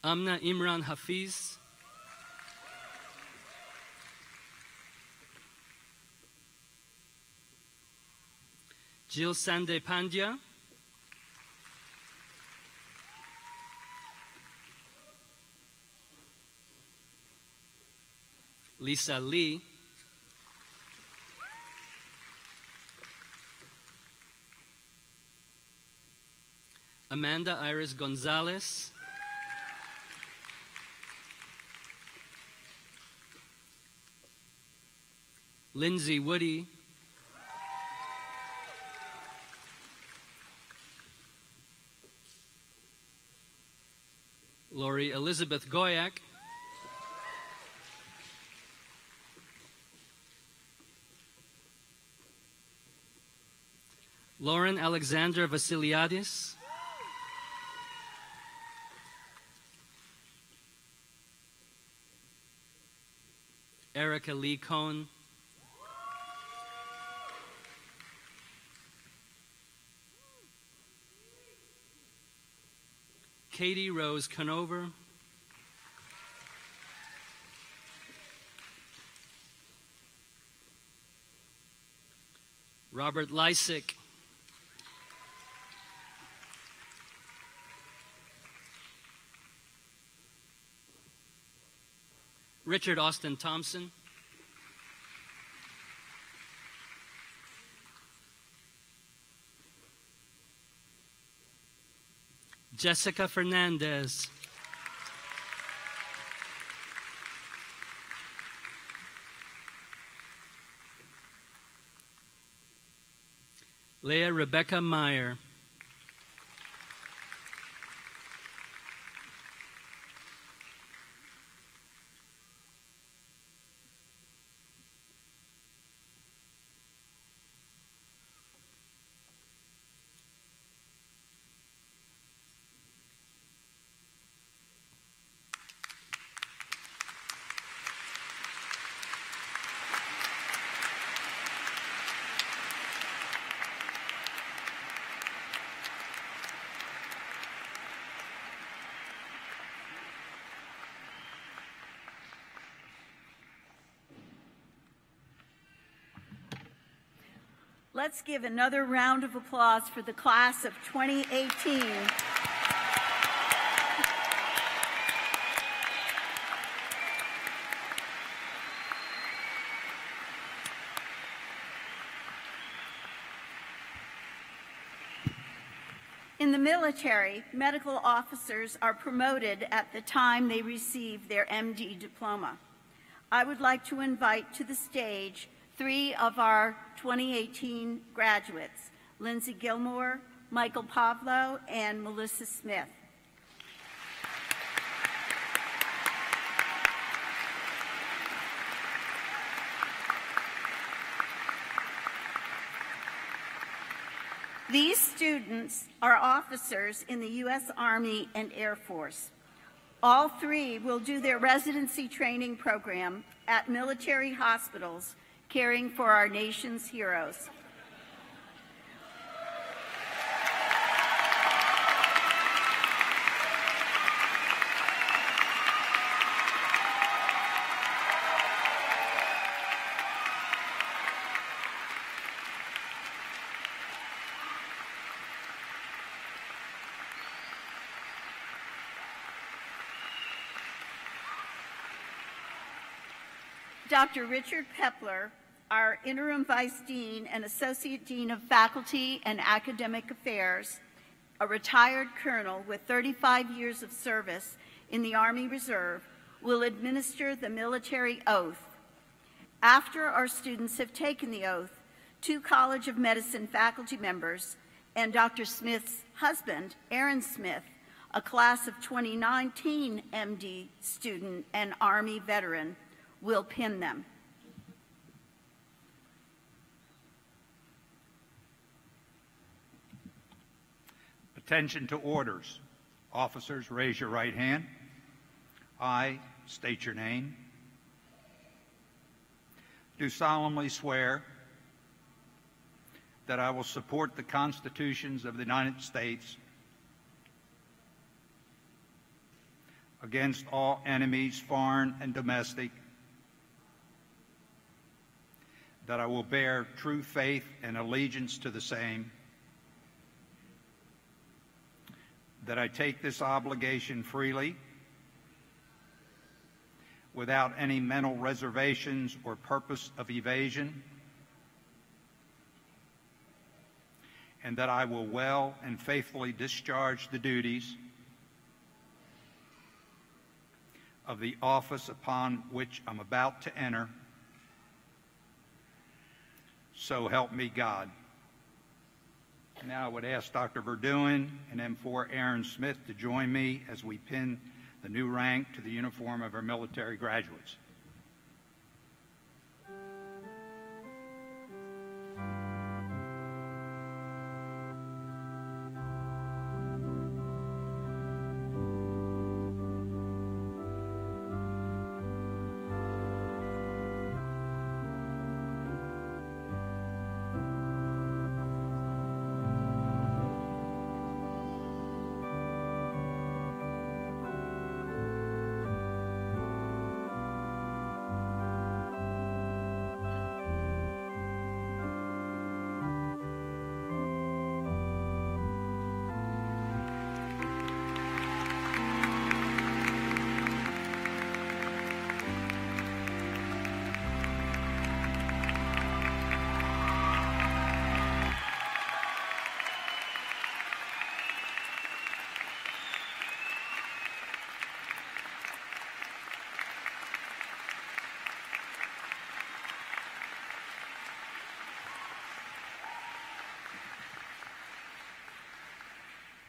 S15: Amna Imran Hafiz, Jill Sande Pandya, Lisa Lee, Amanda Iris Gonzalez, Lindsay Woody, Lori Elizabeth Goyak, Lauren Alexandra Vasiliadis, Erica Lee Cohn, Katie Rose Conover, Robert Lysick, Richard Austin Thompson, Jessica Fernandez, Leah Rebecca Meyer,
S4: Let's give another round of applause for the class of 2018. In the military, medical officers are promoted at the time they receive their MD diploma. I would like to invite to the stage 3 of our 2018 graduates, Lindsay Gilmore, Michael Pavlo, and Melissa Smith. These students are officers in the U.S. Army and Air Force. All 3 will do their residency training program at military hospitals caring for our nation's heroes. Dr. Richard Pepler, our Interim Vice Dean and Associate Dean of Faculty and Academic Affairs, a retired colonel with 35 years of service in the Army Reserve, will administer the military oath. After our students have taken the oath, 2 College of Medicine faculty members and Dr. Smith's husband, Aaron Smith, a class of 2019 MD student and Army veteran, will pin them.
S16: Attention to orders. Officers, raise your right hand. I state your name. do solemnly swear that I will support the constitutions of the United States against all enemies, foreign and domestic, that I will bear true faith and allegiance to the same, that I take this obligation freely, without any mental reservations or purpose of evasion, and that I will well and faithfully discharge the duties of the office upon which I'm about to enter. So help me God. Now I would ask Dr. Verduin and M4 Aaron Smith to join me as we pin the new rank to the uniform of our military graduates.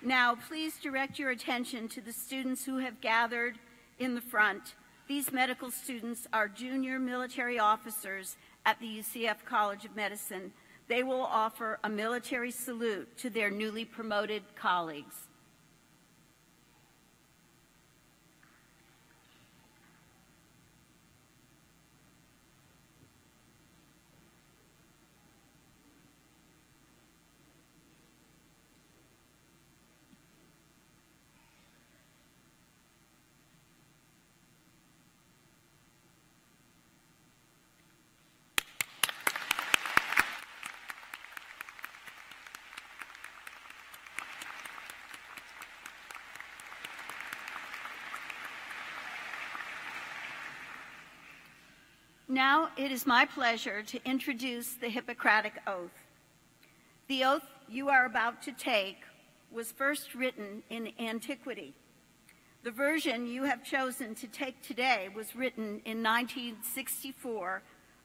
S4: Now, please direct your attention to the students who have gathered in the front. These medical students are junior military officers at the UCF College of Medicine. They will offer a military salute to their newly promoted colleagues. Now it is my pleasure to introduce the Hippocratic Oath. The oath you are about to take was first written in antiquity. The version you have chosen to take today was written in 1964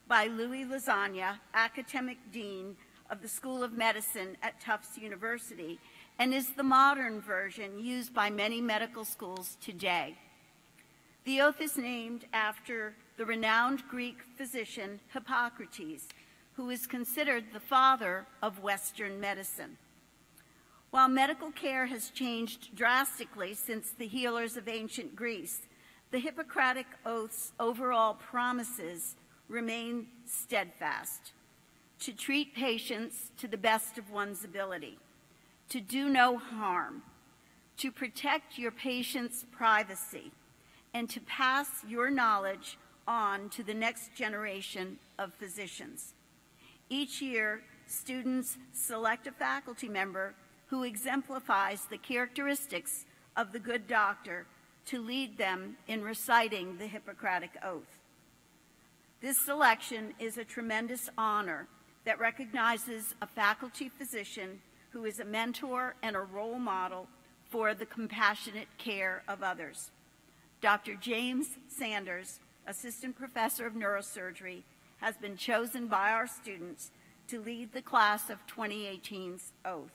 S4: by Louis Lasagna, Academic Dean of the School of Medicine at Tufts University, and is the modern version used by many medical schools today. The oath is named after the renowned Greek physician Hippocrates, who is considered the father of Western medicine. While medical care has changed drastically since the healers of ancient Greece, the Hippocratic Oath's overall promises remain steadfast: to treat patients to the best of one's ability, to do no harm, to protect your patient's privacy, and to pass your knowledge on to the next generation of physicians. Each year, students select a faculty member who exemplifies the characteristics of the good doctor to lead them in reciting the Hippocratic Oath. This selection is a tremendous honor that recognizes a faculty physician who is a mentor and a role model for the compassionate care of others. Dr. James Sanders, Assistant Professor of Neurosurgery, has been chosen by our students to lead the class of 2018's oath.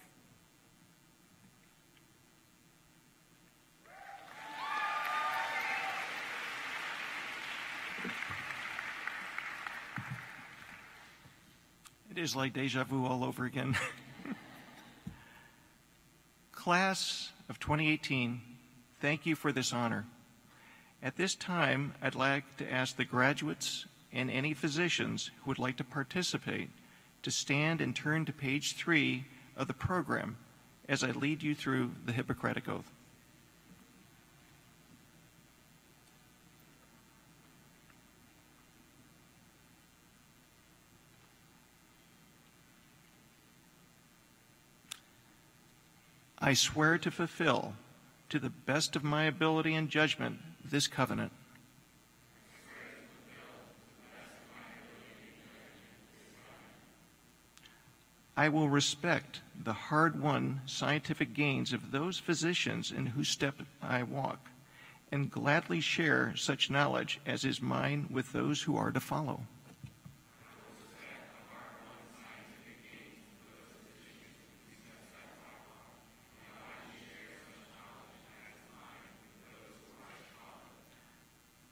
S13: It is like deja vu all over again. Class of 2018, thank you for this honor. At this time, I'd like to ask the graduates and any physicians who would like to participate to stand and turn to page 3 of the program as I lead you through the Hippocratic Oath. I swear to fulfill, to the best of my ability and judgment, this covenant. I will respect the hard-won scientific gains of those physicians in whose step I walk, and gladly share such knowledge as is mine with those who are to follow.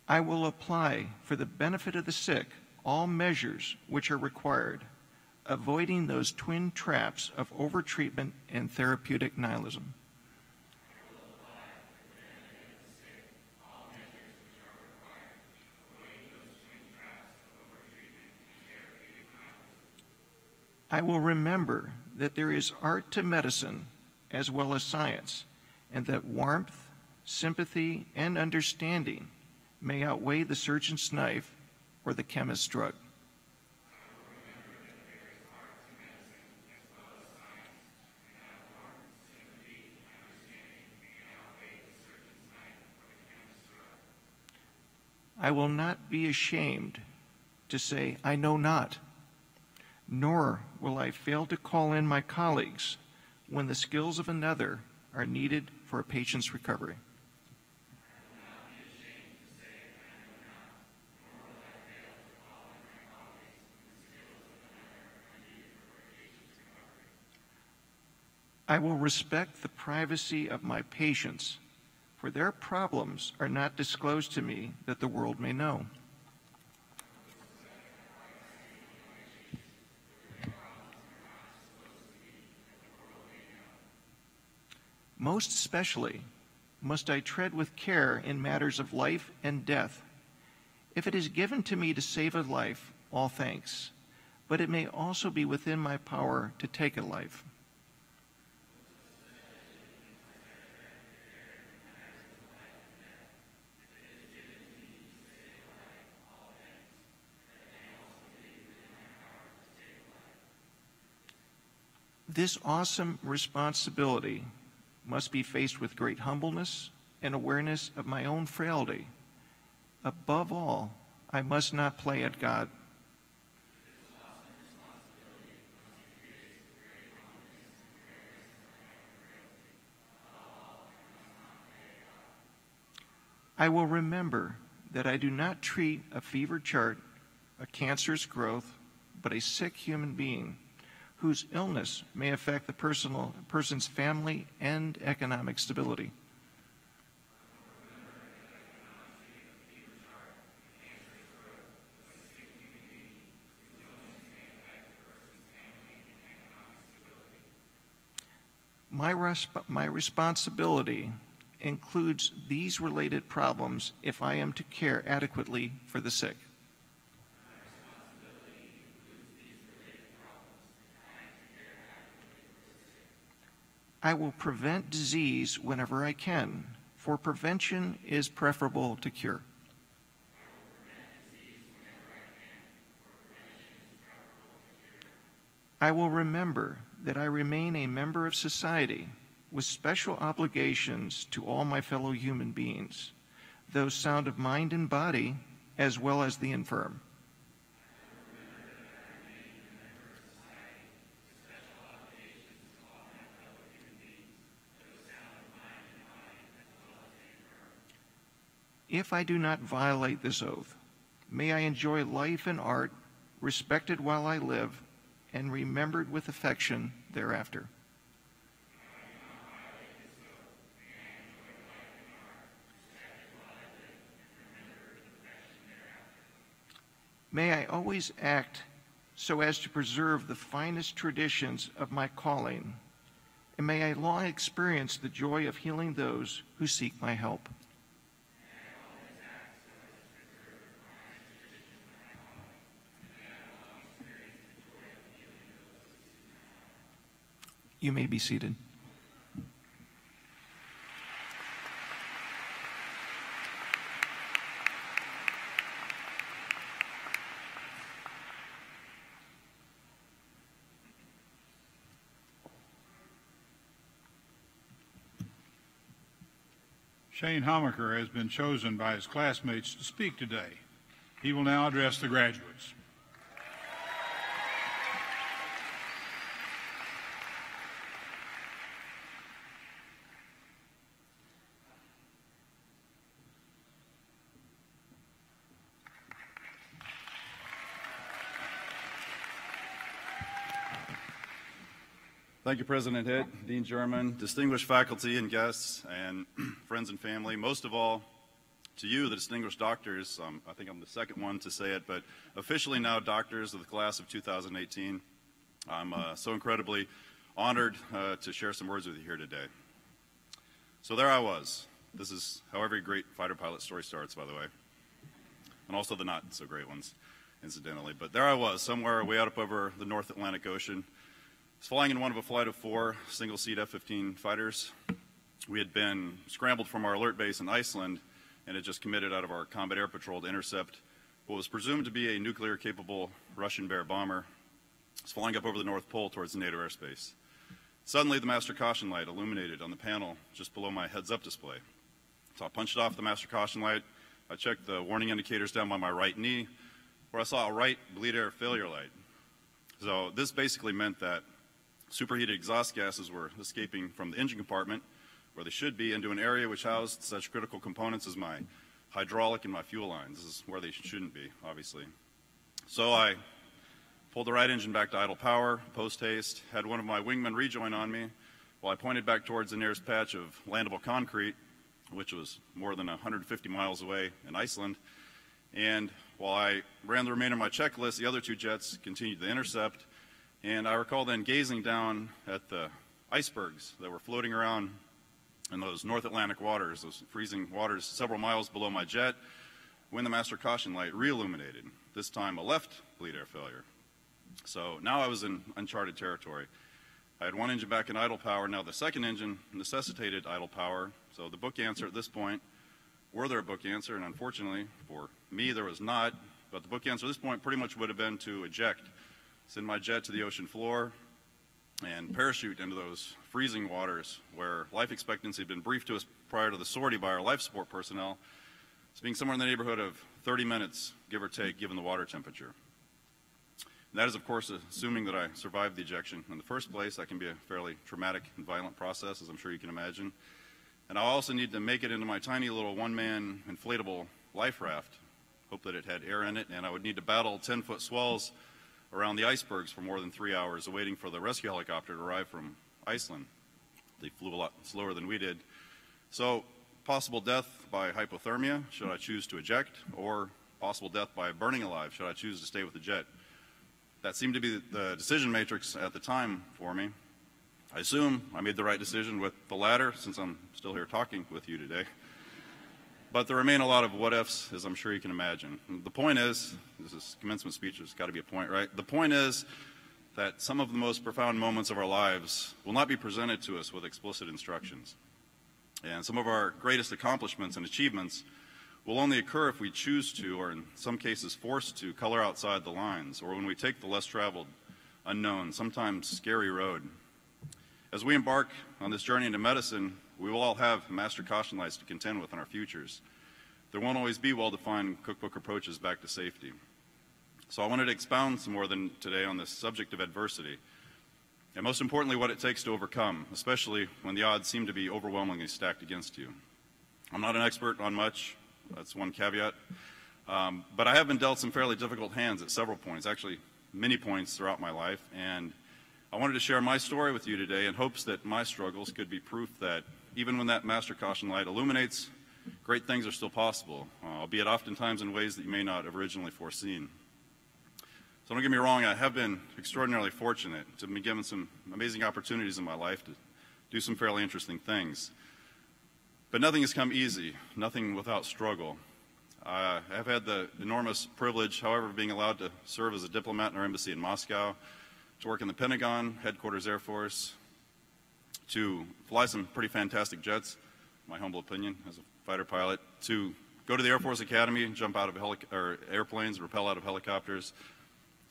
S13: I will apply for the benefit of the sick all measures which are required, avoiding those twin traps of overtreatment and therapeutic nihilism. I will remember that there is art to medicine as well as science, and that warmth, sympathy, and understanding may outweigh the surgeon's knife or the chemist's drug. I will not be ashamed to say, I know not, nor will I fail to call in my colleagues when the skills of another are needed for a patient's recovery. I will respect the privacy of my patients, for their problems are not disclosed to me that the world may know. Most especially must I tread with care in matters of life and death. If it is given to me to save a life, all thanks, but it may also be within my power to take a life. This awesome responsibility must be faced with great humbleness and awareness of my own frailty. Above all, I must not play at God. I will remember that I do not treat a fever chart, a cancerous growth, but a sick human being whose illness may affect the person's family and economic stability. My responsibility includes these related problems if I am to care adequately for the sick. I will prevent disease whenever I can, for prevention is preferable to cure. I will remember that I remain a member of society with special obligations to all my fellow human beings, those sound of mind and body, as well as the infirm. If I do not violate this oath, may I enjoy life and art, respected while I live, and remembered with affection thereafter. May I always act so as to preserve the finest traditions of my calling, and may I long experience the joy of healing those who seek my help. You may be seated.
S2: Shane Homaker has been chosen by his classmates to speak today. He will now address the graduates.
S17: Thank you, President Hitt, Dean German, distinguished faculty and guests, and friends and family. Most of all, to you, the distinguished doctors. I think I'm the second one to say it, but officially now doctors of the class of 2018. I'm so incredibly honored to share some words with you here today. So there I was. This is how every great fighter pilot story starts, by the way, and also the not so great ones, incidentally. But there I was, somewhere way out up over the North Atlantic Ocean. I was flying in one of a flight of 4 single-seat F-15 fighters. We had been scrambled from our alert base in Iceland and had just committed out of our combat air patrol to intercept what was presumed to be a nuclear-capable Russian Bear bomber. It was flying up over the North Pole towards the NATO airspace. Suddenly, the master caution light illuminated on the panel just below my heads-up display. So I punched off the master caution light. I checked the warning indicators down by my right knee, where I saw a right bleed air failure light. So this basically meant that superheated exhaust gases were escaping from the engine compartment, where they should be, into an area which housed such critical components as my hydraulic and my fuel lines. This is where they shouldn't be, obviously. So I pulled the right engine back to idle power, post-haste, had one of my wingmen rejoin on me while I pointed back towards the nearest patch of landable concrete, which was more than 150 miles away in Iceland. And while I ran the remainder of my checklist, the other 2 jets continued the intercept. And I recall then gazing down at the icebergs that were floating around in those North Atlantic waters, those freezing waters several miles below my jet, when the master caution light re-illuminated, this time a left bleed air failure. So now I was in uncharted territory. I had one engine back in idle power. Now the second engine necessitated idle power. So the book answer at this point, were there a book answer? And unfortunately for me, there was not. But the book answer at this point pretty much would have been to eject, send my jet to the ocean floor, and parachute into those freezing waters where life expectancy had been briefed to us prior to the sortie by our life support personnel. It's being somewhere in the neighborhood of 30 minutes, give or take, given the water temperature. And that is, of course, assuming that I survived the ejection in the first place. That can be a fairly traumatic and violent process, as I'm sure you can imagine. And I also need to make it into my tiny little one-man inflatable life raft, hope that it had air in it, and I would need to battle 10-foot swells around the icebergs for more than 3 hours, awaiting for the rescue helicopter to arrive from Iceland. They flew a lot slower than we did. So, possible death by hypothermia, should I choose to eject, or possible death by burning alive, should I choose to stay with the jet. That seemed to be the decision matrix at the time for me. I assume I made the right decision with the latter, since I'm still here talking with you today. But there remain a lot of what-ifs, as I'm sure you can imagine. The point is, this is commencement speech, there's got to be a point, right? The point is that some of the most profound moments of our lives will not be presented to us with explicit instructions. And some of our greatest accomplishments and achievements will only occur if we choose to, or in some cases forced to, color outside the lines, or when we take the less traveled, unknown, sometimes scary road. As we embark on this journey into medicine, we will all have master caution lights to contend with in our futures. There won't always be well-defined cookbook approaches back to safety. So I wanted to expound some more than today on this subject of adversity, and most importantly, what it takes to overcome, especially when the odds seem to be overwhelmingly stacked against you. I'm not an expert on much, that's one caveat, but I have been dealt some fairly difficult hands at several points, actually many points throughout my life, and I wanted to share my story with you today in hopes that my struggles could be proof that even when that master caution light illuminates, great things are still possible, albeit oftentimes in ways that you may not have originally foreseen. So don't get me wrong, I have been extraordinarily fortunate to be given some amazing opportunities in my life to do some fairly interesting things. But nothing has come easy, nothing without struggle. I have had the enormous privilege, however, of being allowed to serve as a diplomat in our embassy in Moscow, to work in the Pentagon, Headquarters Air Force, to fly some pretty fantastic jets, my humble opinion as a fighter pilot, to go to the Air Force Academy and jump out of airplanes, rappel out of helicopters,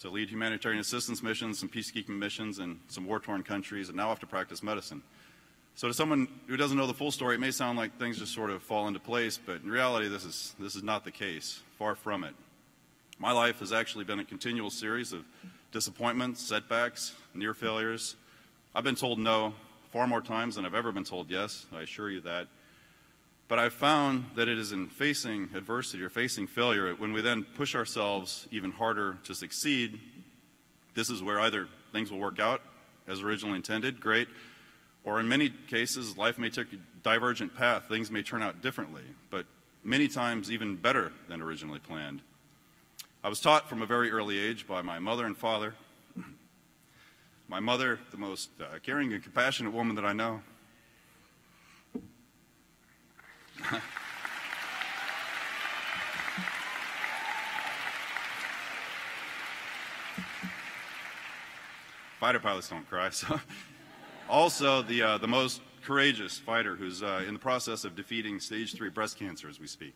S17: to lead humanitarian assistance missions, some peacekeeping missions in some war-torn countries, and now I have to practice medicine. So to someone who doesn't know the full story, it may sound like things just sort of fall into place, but in reality, this is not the case. Far from it. My life has actually been a continual series of disappointments, setbacks, near failures. I've been told no far more times than I've ever been told yes, I assure you that. But I've found that it is in facing adversity or facing failure, when we then push ourselves even harder to succeed, this is where either things will work out as originally intended, great, or in many cases, life may take a divergent path. Things may turn out differently, but many times even better than originally planned. I was taught from a very early age by my mother and father. My mother, the most caring and compassionate woman that I know. Fighter pilots don't cry. So, also the most courageous fighter who's in the process of defeating stage 3 breast cancer as we speak.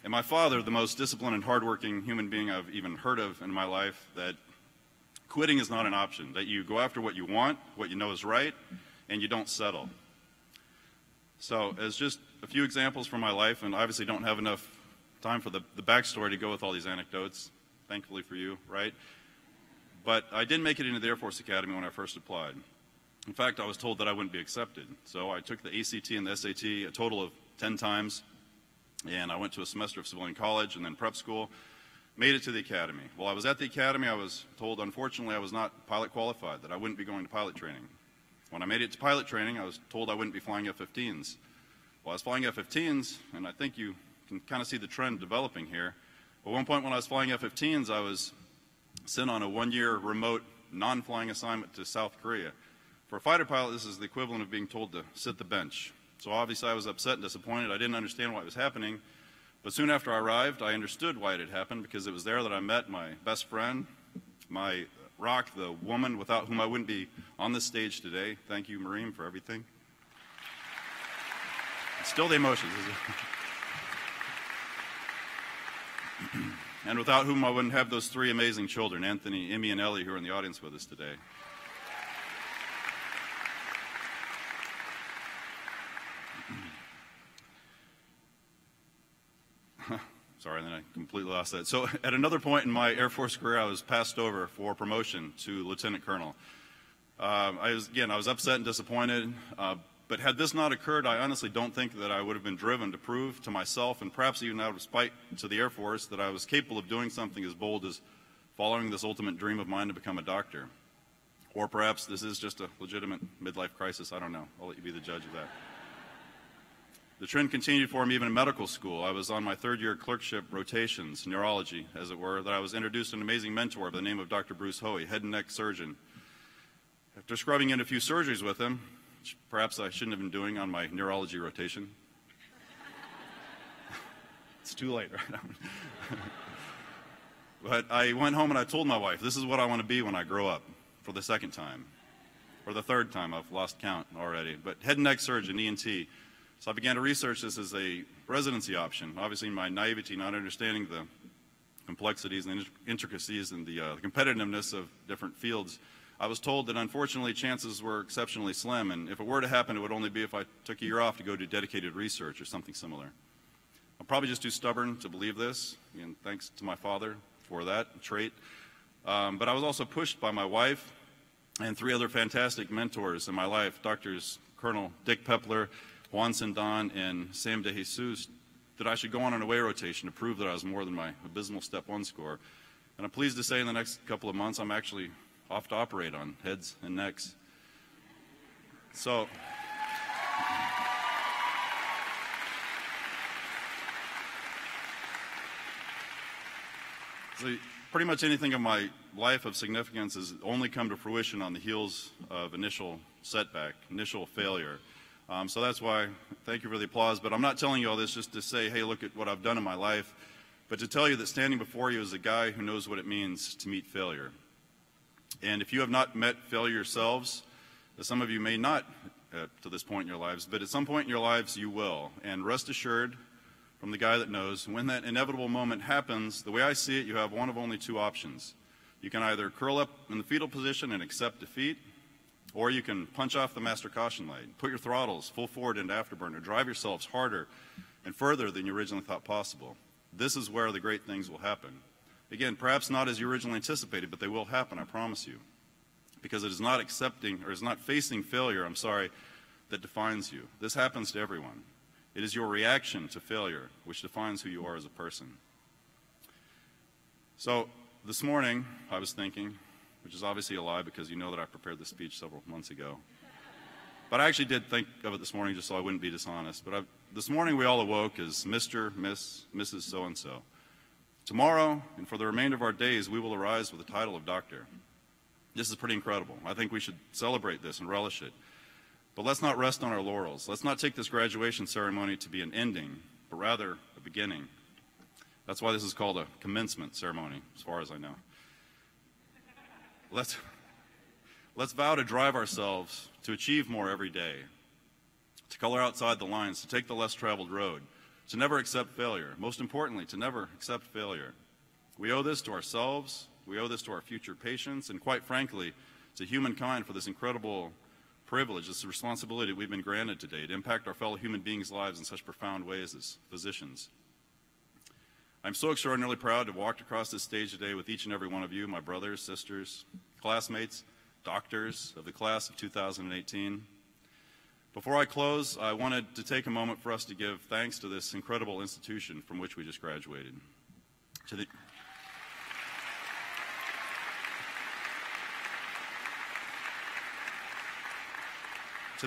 S17: And my father, the most disciplined and hardworking human being I've even heard of in my life, that quitting is not an option, that you go after what you want, what you know is right, and you don't settle. So as just a few examples from my life, and obviously don't have enough time for the backstory to go with all these anecdotes, thankfully for you, right? But I didn't make it into the Air Force Academy when I first applied. In fact, I was told that I wouldn't be accepted. So I took the ACT and the SAT a total of 10 times, and I went to a semester of civilian college and then prep school, made it to the academy. While I was at the academy, I was told, unfortunately, I was not pilot qualified, that I wouldn't be going to pilot training. When I made it to pilot training, I was told I wouldn't be flying F-15s. Well, I was flying F-15s, and I think you can kind of see the trend developing here. At one point when I was flying F-15s, I was sent on a one-year remote non-flying assignment to South Korea. For a fighter pilot, this is the equivalent of being told to sit the bench. So obviously I was upset and disappointed. I didn't understand why it was happening. But soon after I arrived, I understood why it had happened, because it was there that I met my best friend, my rock, the woman without whom I wouldn't be on this stage today. Thank you, Mareem, for everything. Still the emotions. And without whom I wouldn't have those 3 amazing children, Anthony, Emmy, and Ellie, who are in the audience with us today. Sorry, then I completely lost that. So at another point in my Air Force career, I was passed over for promotion to Lieutenant Colonel. I was upset and disappointed, but had this not occurred, I honestly don't think that I would have been driven to prove to myself, and perhaps even out of spite to the Air Force, that I was capable of doing something as bold as following this ultimate dream of mine to become a doctor. Or perhaps this is just a legitimate midlife crisis. I don't know. I'll let you be the judge of that. The trend continued for me even in medical school. I was on my 3rd year clerkship rotations, neurology, as it were, that I was introduced to an amazing mentor by the name of Dr. Bruce Hoey, head and neck surgeon. After scrubbing in a few surgeries with him, which perhaps I shouldn't have been doing on my neurology rotation. It's too late right now. But I went home and I told my wife, this is what I want to be when I grow up, for the 2nd time. Or the 3rd time, I've lost count already. But head and neck surgeon, ENT. So I began to research this as a residency option. Obviously, in my naivety, not understanding the complexities and intricacies and the competitiveness of different fields, I was told that unfortunately chances were exceptionally slim, and if it were to happen, it would only be if I took a year off to go do dedicated research or something similar. I'm probably just too stubborn to believe this, and thanks to my father for that trait. But I was also pushed by my wife and 3 other fantastic mentors in my life, Doctors Colonel Dick Pepler, Juan Sindon, and Sam DeJesus, that I should go on an away rotation to prove that I was more than my abysmal Step 1 score. And I'm pleased to say in the next couple of months, I'm actually off to operate on heads and necks. So, pretty much anything in my life of significance has only come to fruition on the heels of initial setback, initial failure. So that's why, thank you for the applause, but I'm not telling you all this just to say, hey, look at what I've done in my life. but to tell you that standing before you is a guy who knows what it means to meet failure. And if you have not met failure yourselves, some of you may not to this point in your lives, but at some point in your lives you will. And rest assured, from the guy that knows, when that inevitable moment happens, the way I see it, you have one of only two options. You can either curl up in the fetal position and accept defeat, or you can punch off the master caution light, put your throttles full forward into afterburner, drive yourselves harder and further than you originally thought possible. This is where the great things will happen. Again, perhaps not as you originally anticipated, but they will happen, I promise you. Because it is not accepting, or is not facing failure, that defines you. This happens to everyone. It is your reaction to failure which defines who you are as a person. So this morning, I was thinking, which is obviously a lie because you know that I prepared this speech several months ago. But I actually did think of it this morning just so I wouldn't be dishonest. But this morning we all awoke as Mr., Miss, Mrs. So-and-so. Tomorrow, and for the remainder of our days, we will arise with the title of doctor. This is pretty incredible. I think we should celebrate this and relish it. But let's not rest on our laurels. Let's not take this graduation ceremony to be an ending, but rather a beginning. That's why this is called a commencement ceremony, as far as I know. Let's vow to drive ourselves to achieve more every day, to color outside the lines, to take the less traveled road, to never accept failure. Most importantly, to never accept failure. We owe this to ourselves, we owe this to our future patients, and quite frankly, to humankind for this incredible privilege, this responsibility we've been granted today to impact our fellow human beings' lives in such profound ways as physicians. I'm so extraordinarily proud to have walked across this stage today with each and every one of you, my brothers, sisters, classmates, doctors of the class of 2018. Before I close, I wanted to take a moment for us to give thanks to this incredible institution from which we just graduated. To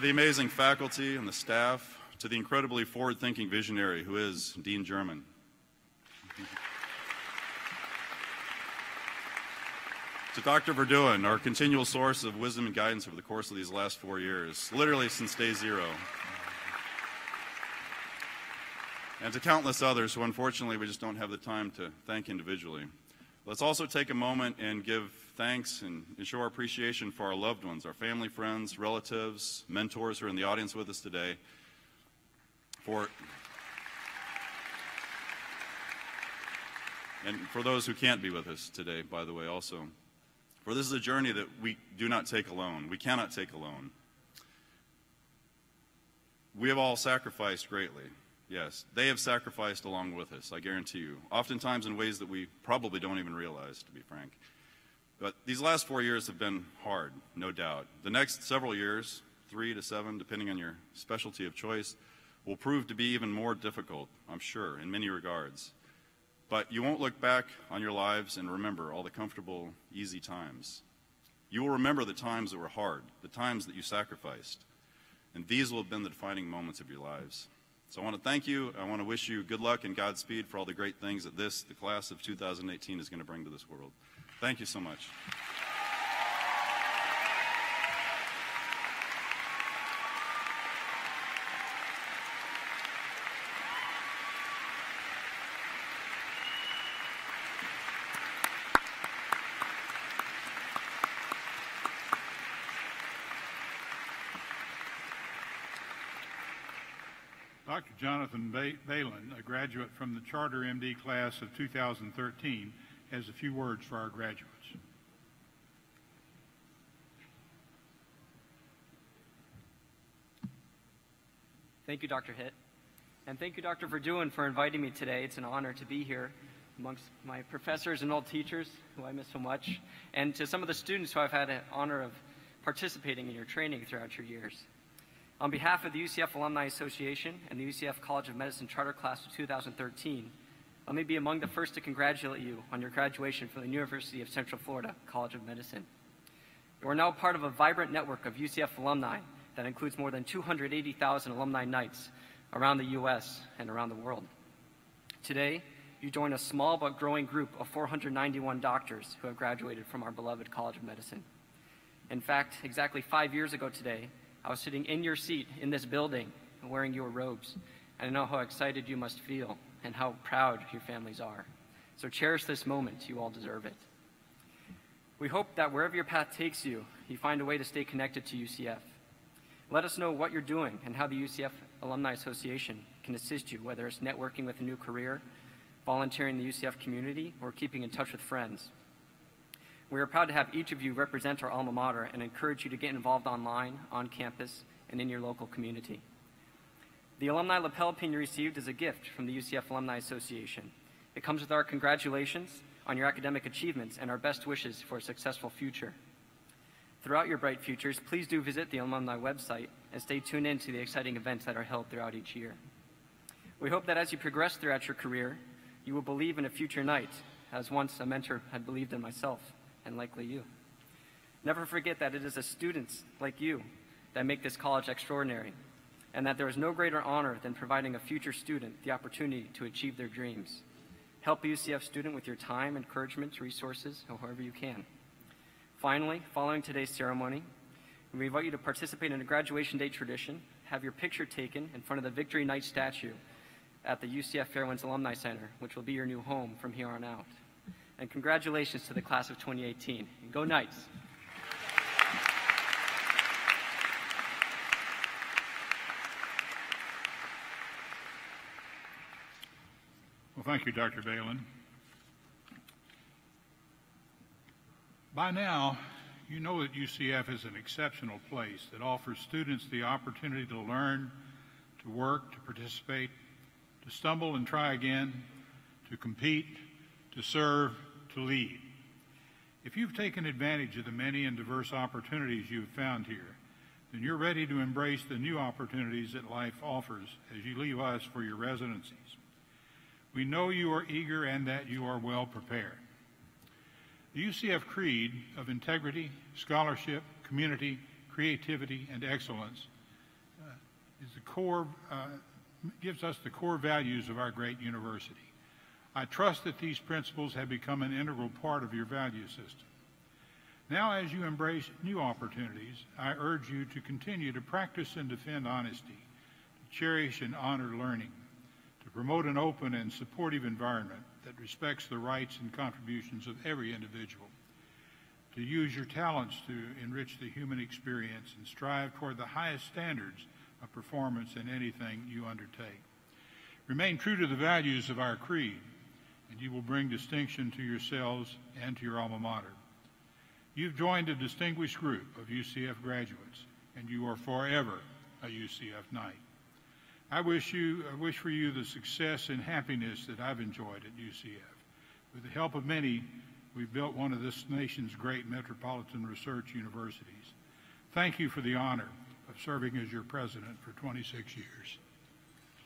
S17: the amazing faculty and the staff, to the incredibly forward-thinking visionary who is Dean German. To Dr. Verduen, our continual source of wisdom and guidance over the course of these last 4 years, literally since day zero. And to countless others who unfortunately we just don't have the time to thank individually. Let's also take a moment and give thanks and show our appreciation for our loved ones, our family, friends, relatives, mentors who are in the audience with us today. And for those who can't be with us today, by the way, also. For this is a journey that we do not take alone. We cannot take alone. We have all sacrificed greatly. Yes, they have sacrificed along with us, I guarantee you. Oftentimes in ways that we probably don't even realize, to be frank. But these last 4 years have been hard, no doubt. The next several years, 3 to 7, depending on your specialty of choice, will prove to be even more difficult, I'm sure, in many regards. But you won't look back on your lives and remember all the comfortable, easy times. You will remember the times that were hard, the times that you sacrificed. And these will have been the defining moments of your lives. So I want to thank you. I want to wish you good luck and Godspeed for all the great things that the class of 2018 is going to bring to this world. Thank you so much.
S2: Dr. Jonathan Balin, a graduate from the Charter MD class of 2013, has a few words for our graduates.
S18: Thank you, Dr. Hitt. And thank you, Dr. Verduen, for inviting me today. It's an honor to be here amongst my professors and old teachers, who I miss so much, and to some of the students who I've had the honor of participating in your training throughout your years. On behalf of the UCF Alumni Association and the UCF College of Medicine Charter Class of 2013, let me be among the first to congratulate you on your graduation from the University of Central Florida College of Medicine. You are now part of a vibrant network of UCF alumni that includes more than 280,000 alumni nights around the U.S. and around the world. Today, you join a small but growing group of 491 doctors who have graduated from our beloved College of Medicine. In fact, exactly 5 years ago today, I was sitting in your seat in this building wearing your robes, and I know how excited you must feel and how proud your families are. So cherish this moment. You all deserve it. We hope that wherever your path takes you, you find a way to stay connected to UCF. Let us know what you're doing and how the UCF Alumni Association can assist you, whether it's networking with a new career, volunteering in the UCF community, or keeping in touch with friends. We are proud to have each of you represent our alma mater and encourage you to get involved online, on campus, and in your local community. The alumni lapel pin you received is a gift from the UCF Alumni Association. It comes with our congratulations on your academic achievements and our best wishes for a successful future. Throughout your bright futures, please do visit the alumni website and stay tuned in to the exciting events that are held throughout each year. We hope that as you progress throughout your career, you will believe in a future night, as once a mentor had believed in myself, and likely you. Never forget that it is the students like you that make this college extraordinary, and that there is no greater honor than providing a future student the opportunity to achieve their dreams. Help a UCF student with your time, encouragement, resources, or however you can. Finally, following today's ceremony, we invite you to participate in a graduation day tradition, have your picture taken in front of the Victory Night statue at the UCF Fairwinds Alumni Center, which will be your new home from here on out. And congratulations to the class of 2018. And go Knights!
S2: Well, thank you, Dr. Balin. By now, you know that UCF is an exceptional place that offers students the opportunity to learn, to work, to participate, to stumble and try again, to compete, to serve, to lead. If you've taken advantage of the many and diverse opportunities you've found here, then you're ready to embrace the new opportunities that life offers as you leave us for your residencies. We know you are eager and that you are well prepared. The UCF creed of integrity, scholarship, community, creativity, and excellence is the core, gives us the core values of our great university. I trust that these principles have become an integral part of your value system. Now, as you embrace new opportunities, I urge you to continue to practice and defend honesty, to cherish and honor learning, to promote an open and supportive environment that respects the rights and contributions of every individual, to use your talents to enrich the human experience and strive toward the highest standards of performance in anything you undertake. Remain true to the values of our creed, and you will bring distinction to yourselves and to your alma mater. You've joined a distinguished group of UCF graduates, and you are forever a UCF Knight. I wish for you the success and happiness that I've enjoyed at UCF. With the help of many, we've built one of this nation's great metropolitan research universities. Thank you for the honor of serving as your president for 26 years.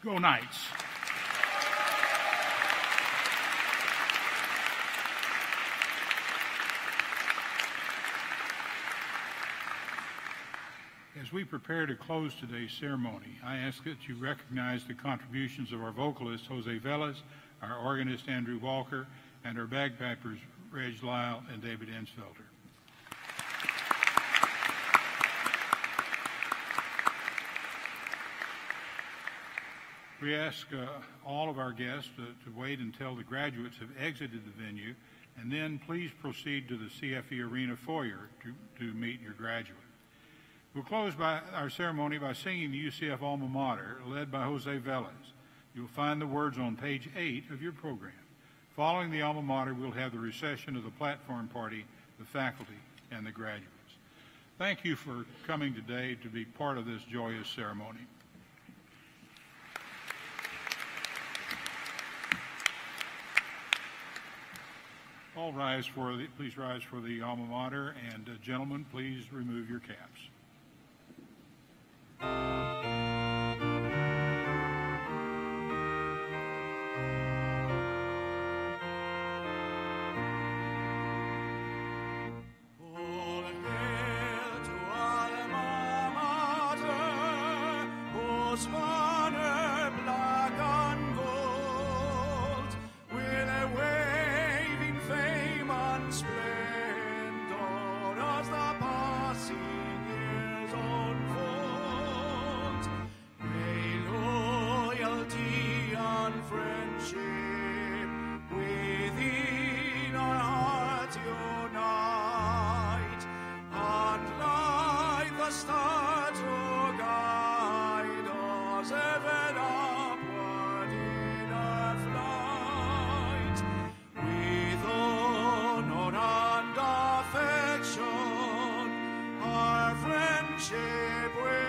S2: Go Knights! As we prepare to close today's ceremony, I ask that you recognize the contributions of our vocalist, Jose Velez, our organist, Andrew Walker, and our bagpipers, Reg Lyle and David Ensfelder. We ask all of our guests to wait until the graduates have exited the venue, and then please proceed to the CFE Arena foyer to meet your graduate. We'll close our ceremony by singing the UCF Alma Mater, led by Jose Velez. You'll find the words on page 8 of your program. Following the Alma Mater, we'll have the recession of the platform party, the faculty, and the graduates. Thank you for coming today to be part of this joyous ceremony. All rise please rise for the Alma Mater, and gentlemen, please remove your caps.
S3: Friendship se puede